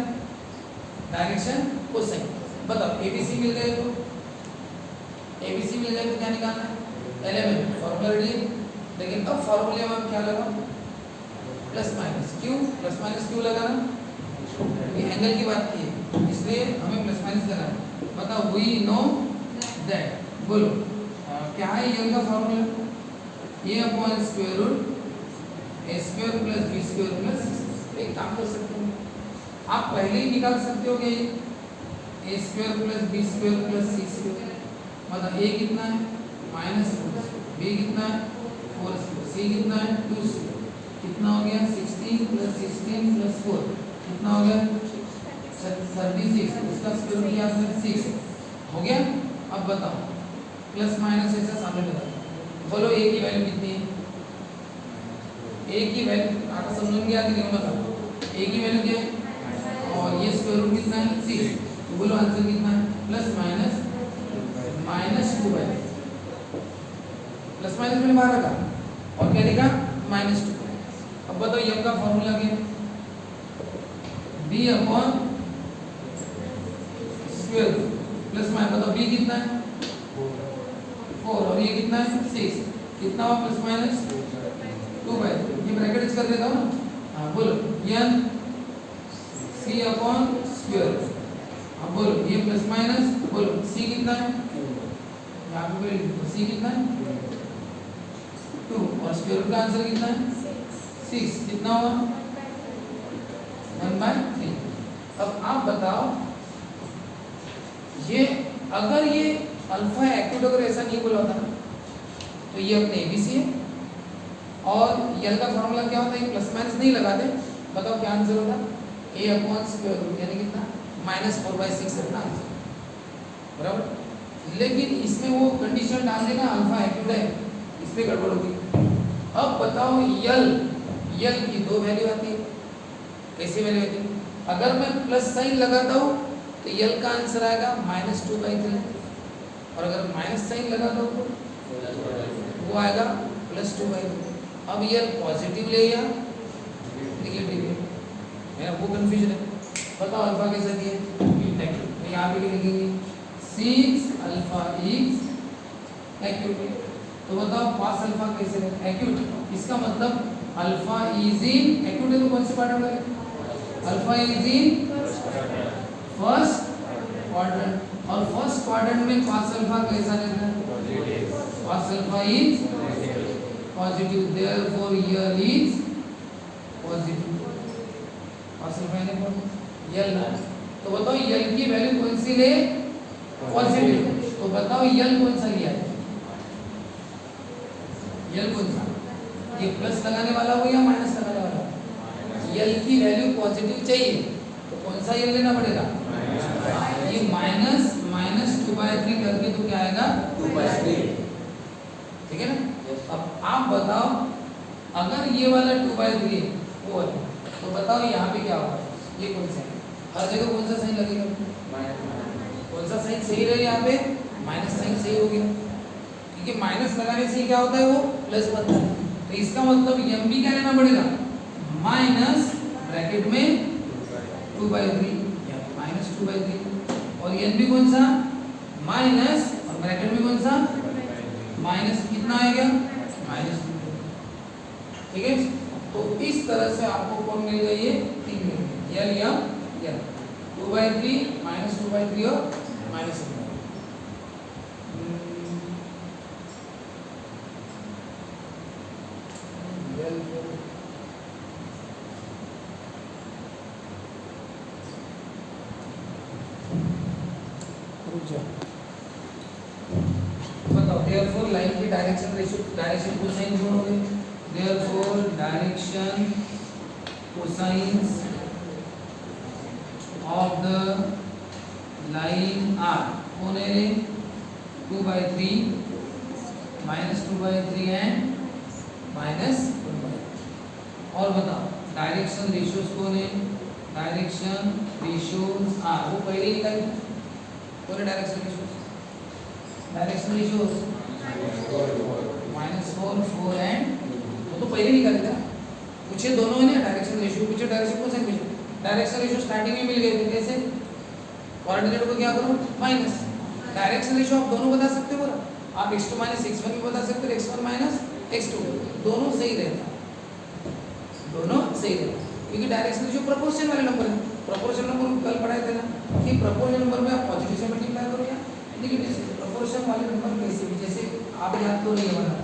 डायरेक्शन कोसाइन, बताओ ABC मिल गए तो ABC मिल जाए तो क्या निकालना है एलिमेंट, फॉर्मूला रेडी, लेकिन अब फॉर्मूले में हम क्या लगाओ प्लस माइनस क्यों, प्लस माइनस क्यों लगाना, ये एंगल की बात की है इसलिए हमें प्लस माइनस लगाना। बताओ वी नो दैट, बोलो क्या है यल का formula, A upon square root A square plus B square plus, एक काम कर सकते हो आप पहले ही निकाल सकते हो कि A square plus B square plus C square, मतलब ए कितना है माइनस 4, बी कितना है 4 स्क्वायर, सी कितना है 2 स्क्वायर, कितना हो गया 16 प्लस 16 प्लस 4 कितना हो गया 36, उसका स्क्वायर रूट क्या है 6 हो गया। अब बताओ प्लस माइनस ऐसा सामने लगा, बोलो ए की वैल्यू कितनी है, ए की वैल्यू आटा समझेंगे आगे नहीं बताओ, ए की वैल्यू क्या है और ये स्क्वायर रूट कितना है 6, तो बोलो आंसर कितना है plus minus -2 by, plus minus मैंने बाहर रखा और क्या लिखा -2। अब बताओ यम का फॉर्मूला क्या है, B upon square plus minus, बताओ बी कितना है 4 और ये कितना है 6, कितना हुआ प्लस माइनस 2 बाई, ये ब्रैकेट कर देता हूँ ना, हाँ बोलो एन सी अपॉन स्क्वायर, अब बोलो ये प्लस माइनस, बोलो सी कितना है यहाँ पे सी कितना है 2 और स्क्वायर रूट का आंसर कितना है 6, कितना हुआ 1/3। अब आप बताओ ये अगर ये अल्फा एक्यूट अगर ऐसा नहीं बोला होता ना तो ये अपने एबीसी है, और यल का फॉर्मूला क्या होता है ये प्लस माइनस नहीं लगाते, बताओ क्या आंसर होता ए अपॉन स्क्वायर रूट यानी कितना -4/6 अपना आंसर बराबर। लेकिन इसमें वो कंडीशन डाल देना अल्फा एक्यूट है, इसमें गड़बड़ होगी। अब बताओ यल की दो वैल्यू आती है, कैसी वैल्यू आती है, अगर मैं प्लस साइन लगाता हूँ तो यल का आंसर आएगा -2/3 और अगर माइनस साइन लगाता हूँ तो वो आएगा +2/2। अब यल पॉजिटिव ले या नेगेटिव है, मेरा वो कंफ्यूजन है। बताओ अल्फा कैसा दिया है, तो यहाँ पे लिखेंगे 6 अल्फा इज एक्यूट, तो बताओ पास अल्फा कैसे है एक्यूट, इसका मतलब अल्फा इज इन एक्यूट है तो कौन से क्वाड्रेंट में, alpha is in first quadrant, और फर्स्ट क्वाड्रेंट में पास अल्फा कैसा रहता है, पास alpha is positive, therefore L is positive, पास अल्फा यानी यल ना, तो बताओ यल की वैल्यू कौन सी ले पॉजिटिव, तो बताओ यल कौन सा लिया है, यल कौन सा, ये प्लस लगाने वाला हो या माइनस लगाने वाला हो, यल की वैल्यू पॉजिटिव चाहिए तो कौन सा यल लेना पड़ेगा, ये -2/3 करके तो क्या आएगा 2/3, ठीक है ना। अब आप बताओ अगर ये वाला 2/3 है वो वाला, तो बताओ यहाँ पे क्या होगा, ये कौन सा है, हर जगह कौन सा साइन लगेगा, कौन सा साइन सही रहे, यहाँ पे माइनस साइन सही हो गया, क्योंकि माइनस लगाने से क्या होता है वो प्लस बनता है, तो इसका मतलब एम भी क्या लेना पड़ेगा माइनस ब्रैकेट में 2/3 -2/3, और एन भी कौन सा माइनस और ब्रैकेट में कौन सा माइनस, कितना आएगा -2, ठीक है। तो इस तरह से आपको कौन मिल गई है 3 मिल गई, यल या यल 2/3 -2/3 और -2। बताओ देयरफॉर लाइन की डायरेक्शन रेशियो, डायरेक्शन कोसाइन जोड़ हो गए, therefore direction cosines of the line are कौन है रे 2/3 -2/3 एंड -1/3। और बताओ डायरेक्शन रेशियोज कौन है, डायरेक्शन रेशियोज आर वो पहले ही निकाली, कौन है direction ratios, direction ratios -4 4 and वो तो पहले निकाले था, पूछे दोनों है ना डायरेक्शन रेशियो, पूछे डायरेक्शन कोसाइन पूछे, डायरेक्शन रेशियो स्टार्टिंग में मिल गए थे कैसे, कोऑर्डिनेट को क्या करो माइनस, डायरेक्शन रेशियो आप दोनों बता सकते हो, आप x2 - x1 भी बता सकते हो, x1 - x2 दोनों सही रहता है, दोनों सही रहेगा, क्योंकि डायरेक्शन जो प्रोपोर्शन वाले नंबर है, प्रोपोर्शन नंबर कल पढ़ाए थे ना कि प्रोपोर्शन नंबर में आप पॉजिटिव से मल्टीप्लाई करो या नेगेटिव से। प्रोपोर्शन वाले नंबर कैसे भी, जैसे आप याद तो नहीं बना,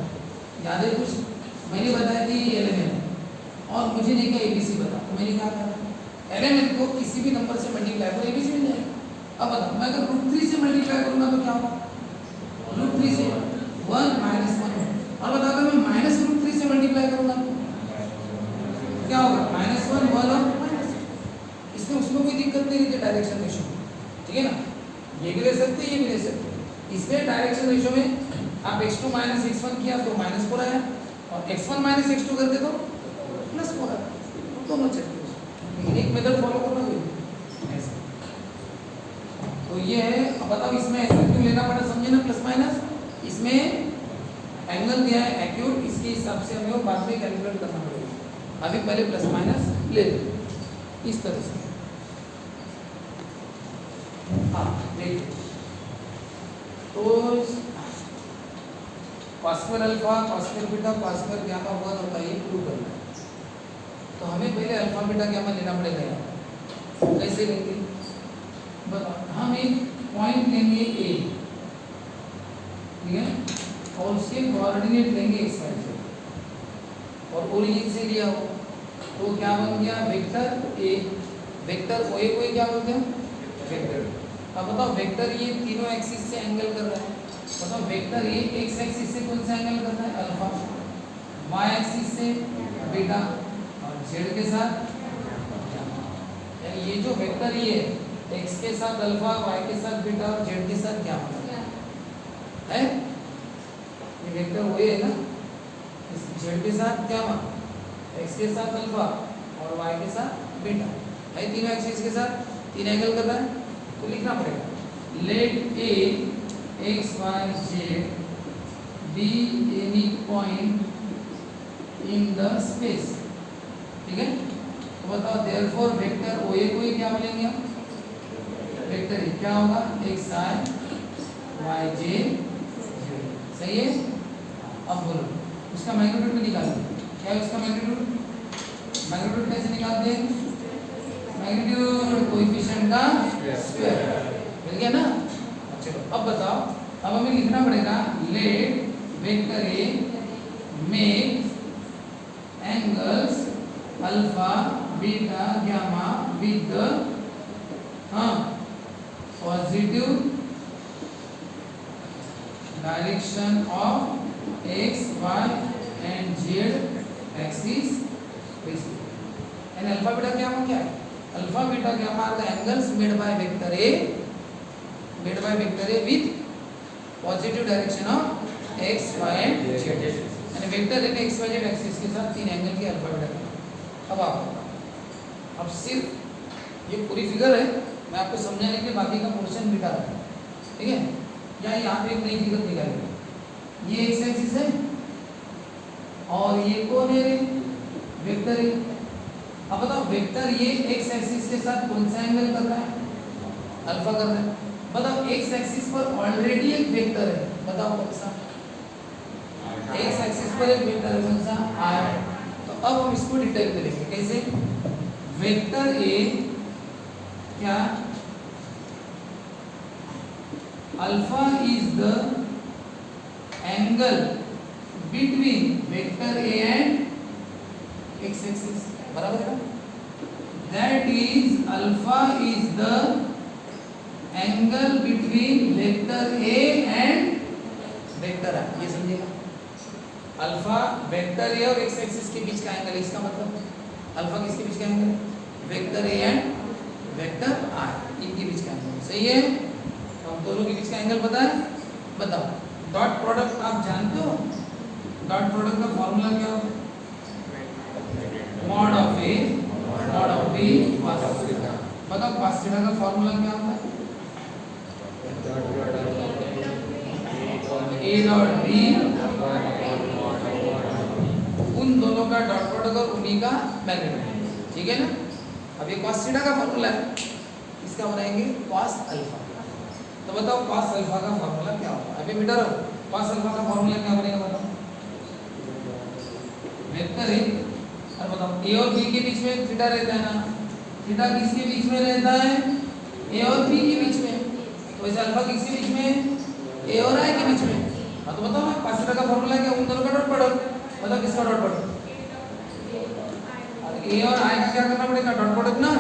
याद है कुछ मैंने बताया कि एलिमेंट और मुझे नहीं कहा एबीसी बता, तो मैंने क्या कहा एलिमेंट को किसी भी नंबर से मल्टीप्लाई करो एबीसी मिल जाएगा। अब बताओ मैं अगर √3 से मल्टीप्लाई करूंगा तो क्या होगा, √3 से 1 माइनस 1। और बताओ अगर मैं माइनस √3 से मल्टीप्लाई करूंगा तो क्या होगा, -1 1 और माइनस। इसमें उसमें कोई दिक्कत नहीं रहती डायरेक्शन रेशो, ठीक है ना, ये भी ले सकते ये भी ले सकते। इसमें डायरेक्शन रेशो में आप x2 माइनस x1 किया तो -4 आया, और x1 माइनस x2 करते तो +4 आया, दोनों चेक करो, एक मेथड फॉलो करना कोई ऐसा। तो ये है। अब बताओ इसमें ऐसा क्यों लेना पड़ा, समझे ना, प्लस माइनस। इसमें एंगल दिया है एक्यूट, इसके हिसाब से हमें वो बाद में कैलकुलेट करना पड़ेगा, अभी पहले प्लस माइनस ले लो इस तरह से। हाँ देखिए, तो cos square alpha, cos square beta, cos square gamma 1 होता है, ये प्रूव करना है। तो हमें पहले अल्फा बीटा गामा लेना पड़ेगा यार, कैसे लेंगे बताओ। हम एक पॉइंट लेंगे ए, ठीक है, और उसके कोऑर्डिनेट लेंगे एक्स वाई जेड, और ओरिजिन से लिया हो तो क्या बन गया, वेक्टर ए, वेक्टर ओ ए को क्या बोलते हैं, वेक्टर। अब बताओ वेक्टर ये तीनों एक्सिस से एंगल कर रहा है, बताओ वेक्टर ये एक्स एक्सिस से कौन सा एंगल कर रहा है, अल्फा, वाई एक्सिस से बीटा, और जेड के साथ, यानी ये जो वेक्टर ये एक्स के साथ अल्फा, वाई के साथ बीटा और जेड के साथ क्या है, ये वेक्टर वही है ना, इस जेड के साथ क्या एक्स के साथ अल्फा और वाई के साथ बीटा है, तीनों एक्सिस के साथ तीन एंगल कर रहा है। तो लिखना पड़ेगा let A X Y Z be any point in the space, ठीक है। तो बताओ देयरफॉर वेक्टर ओ ए को ही क्या मिलेंगे, वेक्टर ए क्या होगा, एक्स आई वाई जे, सही है। अब बोलो उसका मैग्नीट्यूड भी निकालो, क्या है उसका मैग्नीट्यूड, मैग्नीट्यूड कैसे निकालते हैं, मैग्नीट्यूड कोएफिशिएंट का स्क्वायर, मिल गया ना। चलो अब बताओ, अब हमें लिखना पड़ेगा let vector A make angles alpha beta gamma with the positive direction of X Y and Z axis, and alpha beta gamma क्या है, alpha beta gamma are the angles made by vector A with positive direction of X Y and Z, यानी vector A X Y Z axis के साथ तीन angle के alpha beta gamma. अब आप अब सिर्फ ये पूरी फिगर है, मैं आपको समझाने के लिए बाकी का पोर्शन बिठा रहा हूँ, ठीक है। या यहाँ पे एक नई फिगर निकालेंगे, ये एक्स एक्सिस है और ये कौन है रे, वेक्टर ए। अब बताओ वेक्टर ये एक्स एक्सिस के साथ कौन सा एंगल कर रहा है, अल्फा कर रहा है। बताओ एक्स एक्सिस पर ऑलरेडी एक वेक्टर है, बताओ कौन सा, एक्स एक्सिस पर एक वेक्टर है, कौन सा, आर। तो अब हम इसको डिटेल में देखेंगे कैसे, वेक्टर ए क्या, alpha is the angle between vector A and X axis, बराबर है। That is alpha is the angle between vector A and vector R, ये समझिएगा। अल्फा वेक्टर ए और एक्स एक्सिस के बीच का एंगल है, इसका मतलब अल्फा किसके बीच का एंगल है, vector A and vector R, इनके बीच का एंगल, सही है। हम दोनों के बीच का एंगल पता है, बताओ। डॉट प्रोडक्ट आप जानते हो, डॉट प्रोडक्ट का फॉर्मूला क्या होता है, mod of A mod of B cos theta. बताओ cos थीटा का फॉर्मूला क्या होता है, ए डॉट बी, उन दोनों का डॉट प्रोडक्ट और उन्हीं का मैग्नीट्यूड, ठीक है ना। अब ये cos थीटा का फॉर्मूला है, इसका बनाएंगे cos अल्फा। तो बताओ cos अल्फा का फॉर्मूला क्या होगा, अभी मिटा रहो, cos अल्फा का फॉर्मूला क्या बनेगा बताओ, वेक्टर ए और बताओ ए और बी के बीच में थीटा रहता है ना, थीटा किसके बीच में रहता है? ए और बी के बीच में। तो ऐसे अल्फा किसके बीच में? ए और आई के बीच में। हाँ तो बताओ ना cos थीटा का फॉर्मूला क्या? उन दोनों का डॉट प्रोडक्ट। बताओ किसका डॉट प्रोडक्ट? ए और आई का क्या करना पड़ेगा? डॉट प्रोडक्ट ना।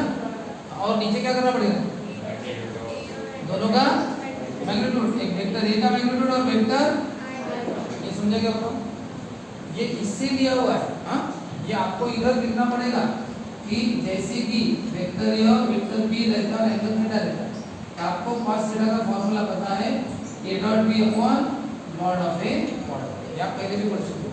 और नीचे क्या करना पड़ेगा? दोनों का मैग्नीट्यूड, एक वेक्टर ए का मैग्नीट्यूड और वेक्टर, ये समझा क्या बताओ? ये इससे लिया हुआ है। हाँ ये आपको इधर लिखना पड़ेगा कि जैसे कि वेक्टर ए और वेक्टर बी रहता है, एंगल थीटा रहता है, तो आपको cos थीटा का फॉर्मूला पता है a dot b upon mod of A mod of. ये आप पहले भी पढ़ चुके हो।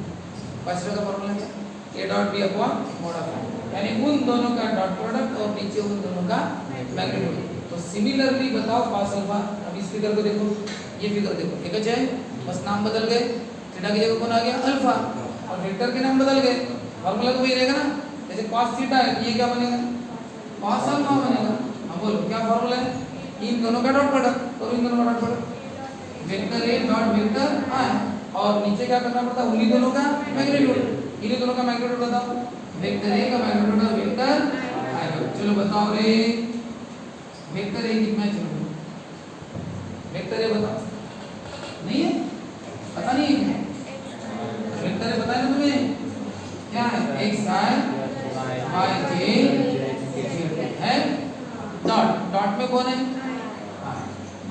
cos थीटा का फॉर्मूला क्या? a dot b upon mod of A, यानी उन दोनों का डॉट प्रोडक्ट और नीचे उन दोनों का मैग्नीट्यूड। तो सिमिलरली बताओ cos अल्फा। अब इस फिगर को देखो, ये फिगर देखो, एक है बस नाम बदल गए, थीटा की जगह कौन आ गया? अल्फा, और वेक्टर के नाम बदल गए, फॉर्मूला तो वही रहेगा ना। जैसे cos थीटा है, ये क्या बनेगा? cos अल्फा बनेगा। अब बोलो क्या फॉर्मूला है? इन दोनों का डॉट प्रोडक्ट और इन दोनों का dot product, vector A dot vector I, और नीचे क्या करना पड़ता है? उन्हीं दोनों का मैग्नीट्यूड। इन्हीं दोनों का मैग्नीट्यूड बताओ, वेक्टर ए का मैग्नीट्यूड और वेक्टर आई। चलो बताओ रे, वेक्टर ए कितना है? चलो वेक्टर ए बताओ। नहीं है? पता नहीं है? वेक्टर ए पता है ना तुम्हें? क्या है? x i y j है। डॉट, डॉट में कौन है?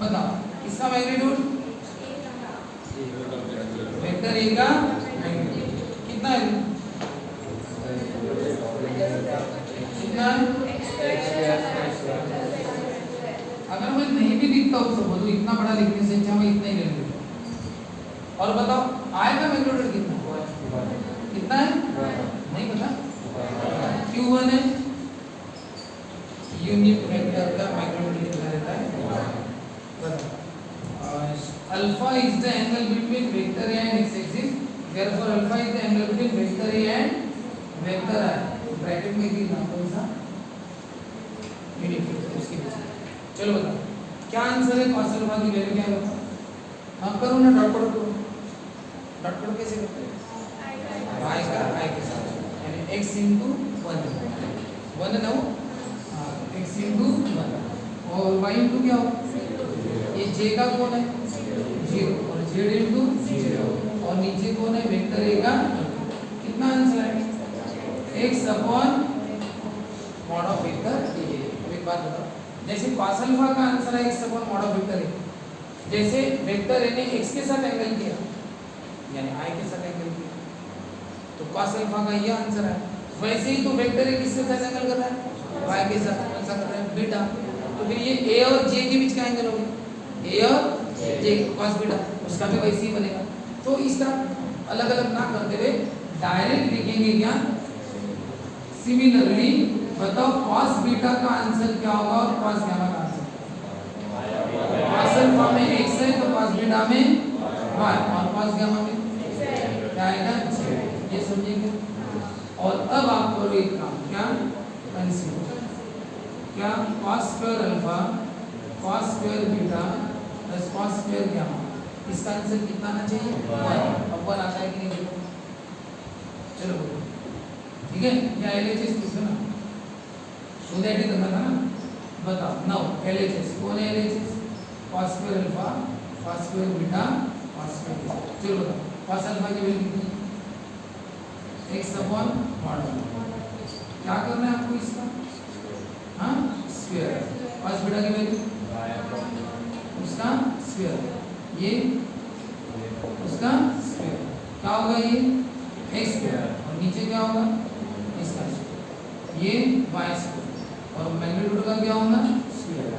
बताओ इसका मैग्नीट्यूड, वेक्टर ए का मैग्नीट्यूड कितना है? कितना है? अगर मैं नहीं भी लिखता हूँ तो बोलो इतना बड़ा लिखने से अच्छा मैं इतना ही ले लूँगा। और बताओ आई का मैग्नीट्यूड कितना है? कितना है? नहीं पता? Q1 है। यूनिट वेक्टर का मैग्नीट्यूड कितना रहता है? Alpha is the angle between vector A and X axis, therefore alpha is the angle between vector A and vector I. Bracket में लिखना कौन सा? यूनिट वेक्टर उसके बीच। चलो बताओ क्या आंसर है? cos अल्फा की वैल्यू क्या होगा? हाँ करो ना, डॉट प्रोडक्ट करो। डॉट प्रोडक्ट कैसे करते हैं? y का i के साथ, यानी x into 1 1 ना हो, x into 1 और y into क्या हो? ये j का कौन है? 0 और z into 0 और नीचे कौन है? वेक्टर a का। कितना आंसर है? x upon mod of vector a। एक बात बताओ, जैसे cos अल्फा का आंसर है x upon mod of vector a, जैसे वेक्टर a ने x के साथ एंगल किया यानी i के साथ एंगल किया तो cos अल्फा का ये आंसर है। वैसे ही तो वेक्टर ए किसके साथ एंगल कर रहा है? y के साथ। कौन सा कर रहा है? बीटा। तो फिर ये a और j के बीच का एंगल होगा, a और j cos बीटा, उसका भी वैसे ही बनेगा। तो इस तरह अलग अलग ना करते हुए डायरेक्ट लिखेंगे क्या? सिमिलरली बताओ cos बीटा का आंसर क्या होगा और cos गामा का आंसर? cos अल्फा में x है तो cos बीटा में y और cos गामा में क्या आएगा? ये समझेंगे। और अब आप करो एक काम, क्या? क्या? cos square alpha cos square beta plus cos square gamma, इसका आंसर कितना आना चाहिए? 1। अब 1 आता है कि नहीं देखो। चलो ठीक है, क्या LHS पूछो ना, सो दैट ही करना था ना। बताओ नाउ LHS कौन है? LHS cos square alpha cos square beta cos square. चलो बताओ cos अल्फा की वैल्यू कितनी? x upon mod. क्या करना है आपको इसका? हाँ स्क्वायर। cos बीटा की वैल्यू उसका स्क्वायर, ये उसका स्क्वायर, क्या होगा? ये x स्क्वायर और नीचे क्या होगा? इसका स्क्वायर, ये y स्क्वायर और मैग्नीट्यूड का क्या होगा? स्क्वायर।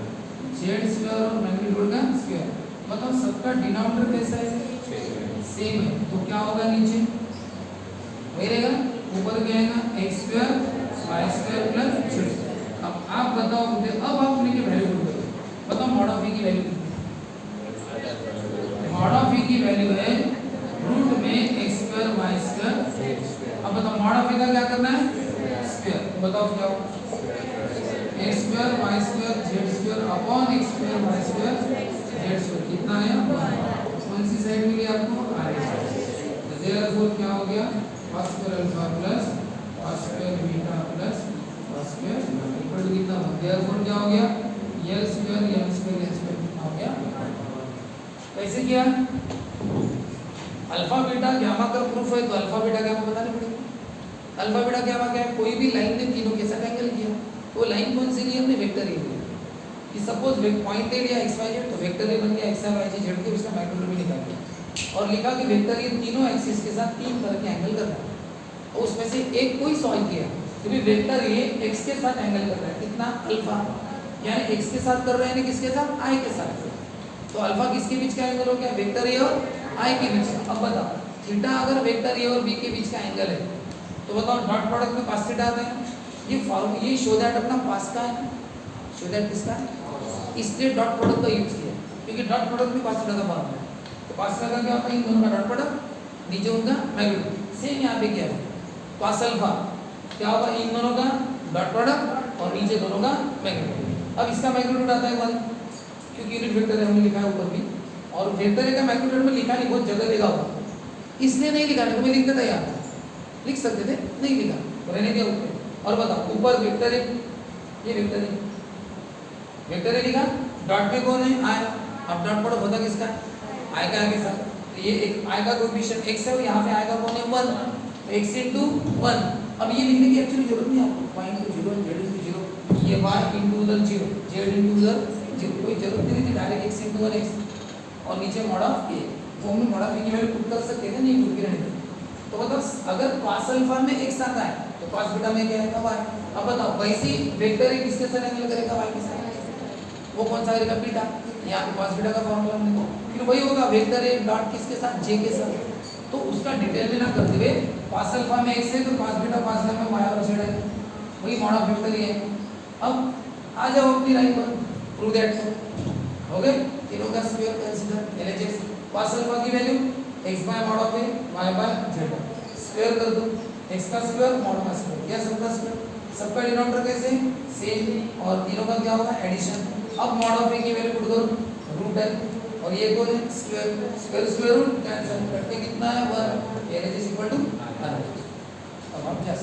z स्क्वायर और मैग्नीट्यूड का स्क्वायर। बताओ सबका डिनोमिनेटर कैसा है? सेम है, तो क्या होगा? नीचे वही रहेगा, ऊपर क्या आएगा? x square y square plus z। अब आप बताओ, अब आप उनकी वैल्यू पुट करो। बताओ मॉड ऑफ e की वैल्यू कितनी? मॉड ऑफ e की वैल्यू है रूट में x स्क्वायर y स्क्वायर। अब बताओ मॉड ऑफ e का क्या करना है? स्क्वायर। बताओ क्या होगा? x square y square z square upon x square y square z square. कितना है? 1। कौन सी साइड मिली आपको? आगे। तो देयरफॉर क्या हो गया? cos square alpha plus cos square beta plus cos square equal to कितना हो गया, फोर क्या हो गया L square M square L square कितना हो गया। कैसे किया, अल्फा बीटा गामा का प्रूफ है तो अल्फा बीटा गामा बताना पड़ेगा। अल्फा बीटा गामा क्या है, कोई भी लाइन ने तीनों के साथ एंगल किया, तो लाइन कौन सी ली हमने, वेक्टर ए लिया कि सपोज पॉइंट ए लिया एक्स वाई जेड, तो वेक्टर ए बन गया एक्स वाई जेड के, उसका मैग्नीट्यूड भी निकाल दिया और लिखा कि वेक्टर ए तीनों एक्सिस के साथ तीन तरह के एंगल कर रहा है और उसमें से एक कोई सॉल्व किया तो भी वेक्टर ए एक्स के साथ एंगल कर रहा है कितना, अल्फा, यानी एक्स के साथ कर रहे हैं किसके साथ, आई के साथ। तो अल्फा किसके बीच का एंगल हो गया, वेक्टर ए और आई के बीच का। अब बताओ थीटा अगर वेक्टर ए और बी के बीच का एंगल है तो बताओ डॉट प्रोडक्ट में cos थीटा आता है, ये फॉर्म ये शो दैट अपना पास का है, शो दैट किसका है, इसलिए डॉट प्रोडक्ट का यूज किया क्योंकि डॉट प्रोडक्ट में cos थीटा का फॉर्मूला है। तो cos थीटा का क्या होता है, इन दोनों का डॉट प्रोडक्ट नीचे उनका मैग्नीट्यूड, सेम यहाँ पे क्या है cos अल्फा क्या होगा, इन दोनों का डॉट प्रोडक्ट और नीचे दोनों का मैग्नीट्यूड। अब इसका मैग्नीट्यूड आता है 1 क्योंकि यूनिट वेक्टर है, हमने लिखा है ऊपर भी, और वेक्टर का मैग्नीट्यूड में लिखा नहीं, बहुत जगह लिखा होगा इसलिए नहीं लिखा, नहीं तो मैं लिख देता यार, लिख सकते थे, नहीं लिखा, रहने दिया ऊपर। और बताओ ऊपर वेक्टर है, ये वेक्टर है, वेक्टर है लिखा, डॉट पे कौन है, आई, अब डॉट प्रोडक्ट होता किसका, आई का आगे साथ, तो ये एक आई का कोएफिशिएंट x है और यहाँ पे आई का कौन है 1, तो x into 1। अब ये लिखने की एक्चुअली जरूरत नहीं है आपको, y into 0 z into 0, ये y into उधर 0 z into उधर 0, कोई जरूरत नहीं थी, डायरेक्ट x into 1x और नीचे मॉड ऑफ a, वो हम मॉड ऑफ a की वैल्यू पुट कर सकते थे, नहीं पुट के रहने देते। तो मतलब अगर cos अल्फा में x आता है तो cos बीटा में क्या आएगा y। अब बताओ वैसे ही वेक्टर है किसके साथ एंगल करेगा, y के साथ, वो कौन सा करेगा, बीटा, यहाँ पे cos बीटा का फॉर्मूला हमने, फिर वही होगा वेक्टर है डॉट किसके साथ, j के साथ। तो उसका डिटेल में ना करते हुए cos अल्फा में x है तो cos बीटा cos में y और z है, वही मॉड ऑफ वेक्टर ही है। अब आ जाओ अपनी लाइन पर, प्रूव दैट हो गए तीनों का square consider LHS, cos alpha की value x by mod of a y by z, square कर दो x का स्क्वायर मॉड का स्क्वायर, या सबका स्क्वायर, सबका डिनोमिनेटर कैसे सेम और तीनों का क्या होगा एडिशन। अब मॉड ऑफ a की वैल्यू पुट करो रूट है और ये कौन है square, square square root cancel करके कितना है 1, LHS इक्वल टू 100। अब हम क्या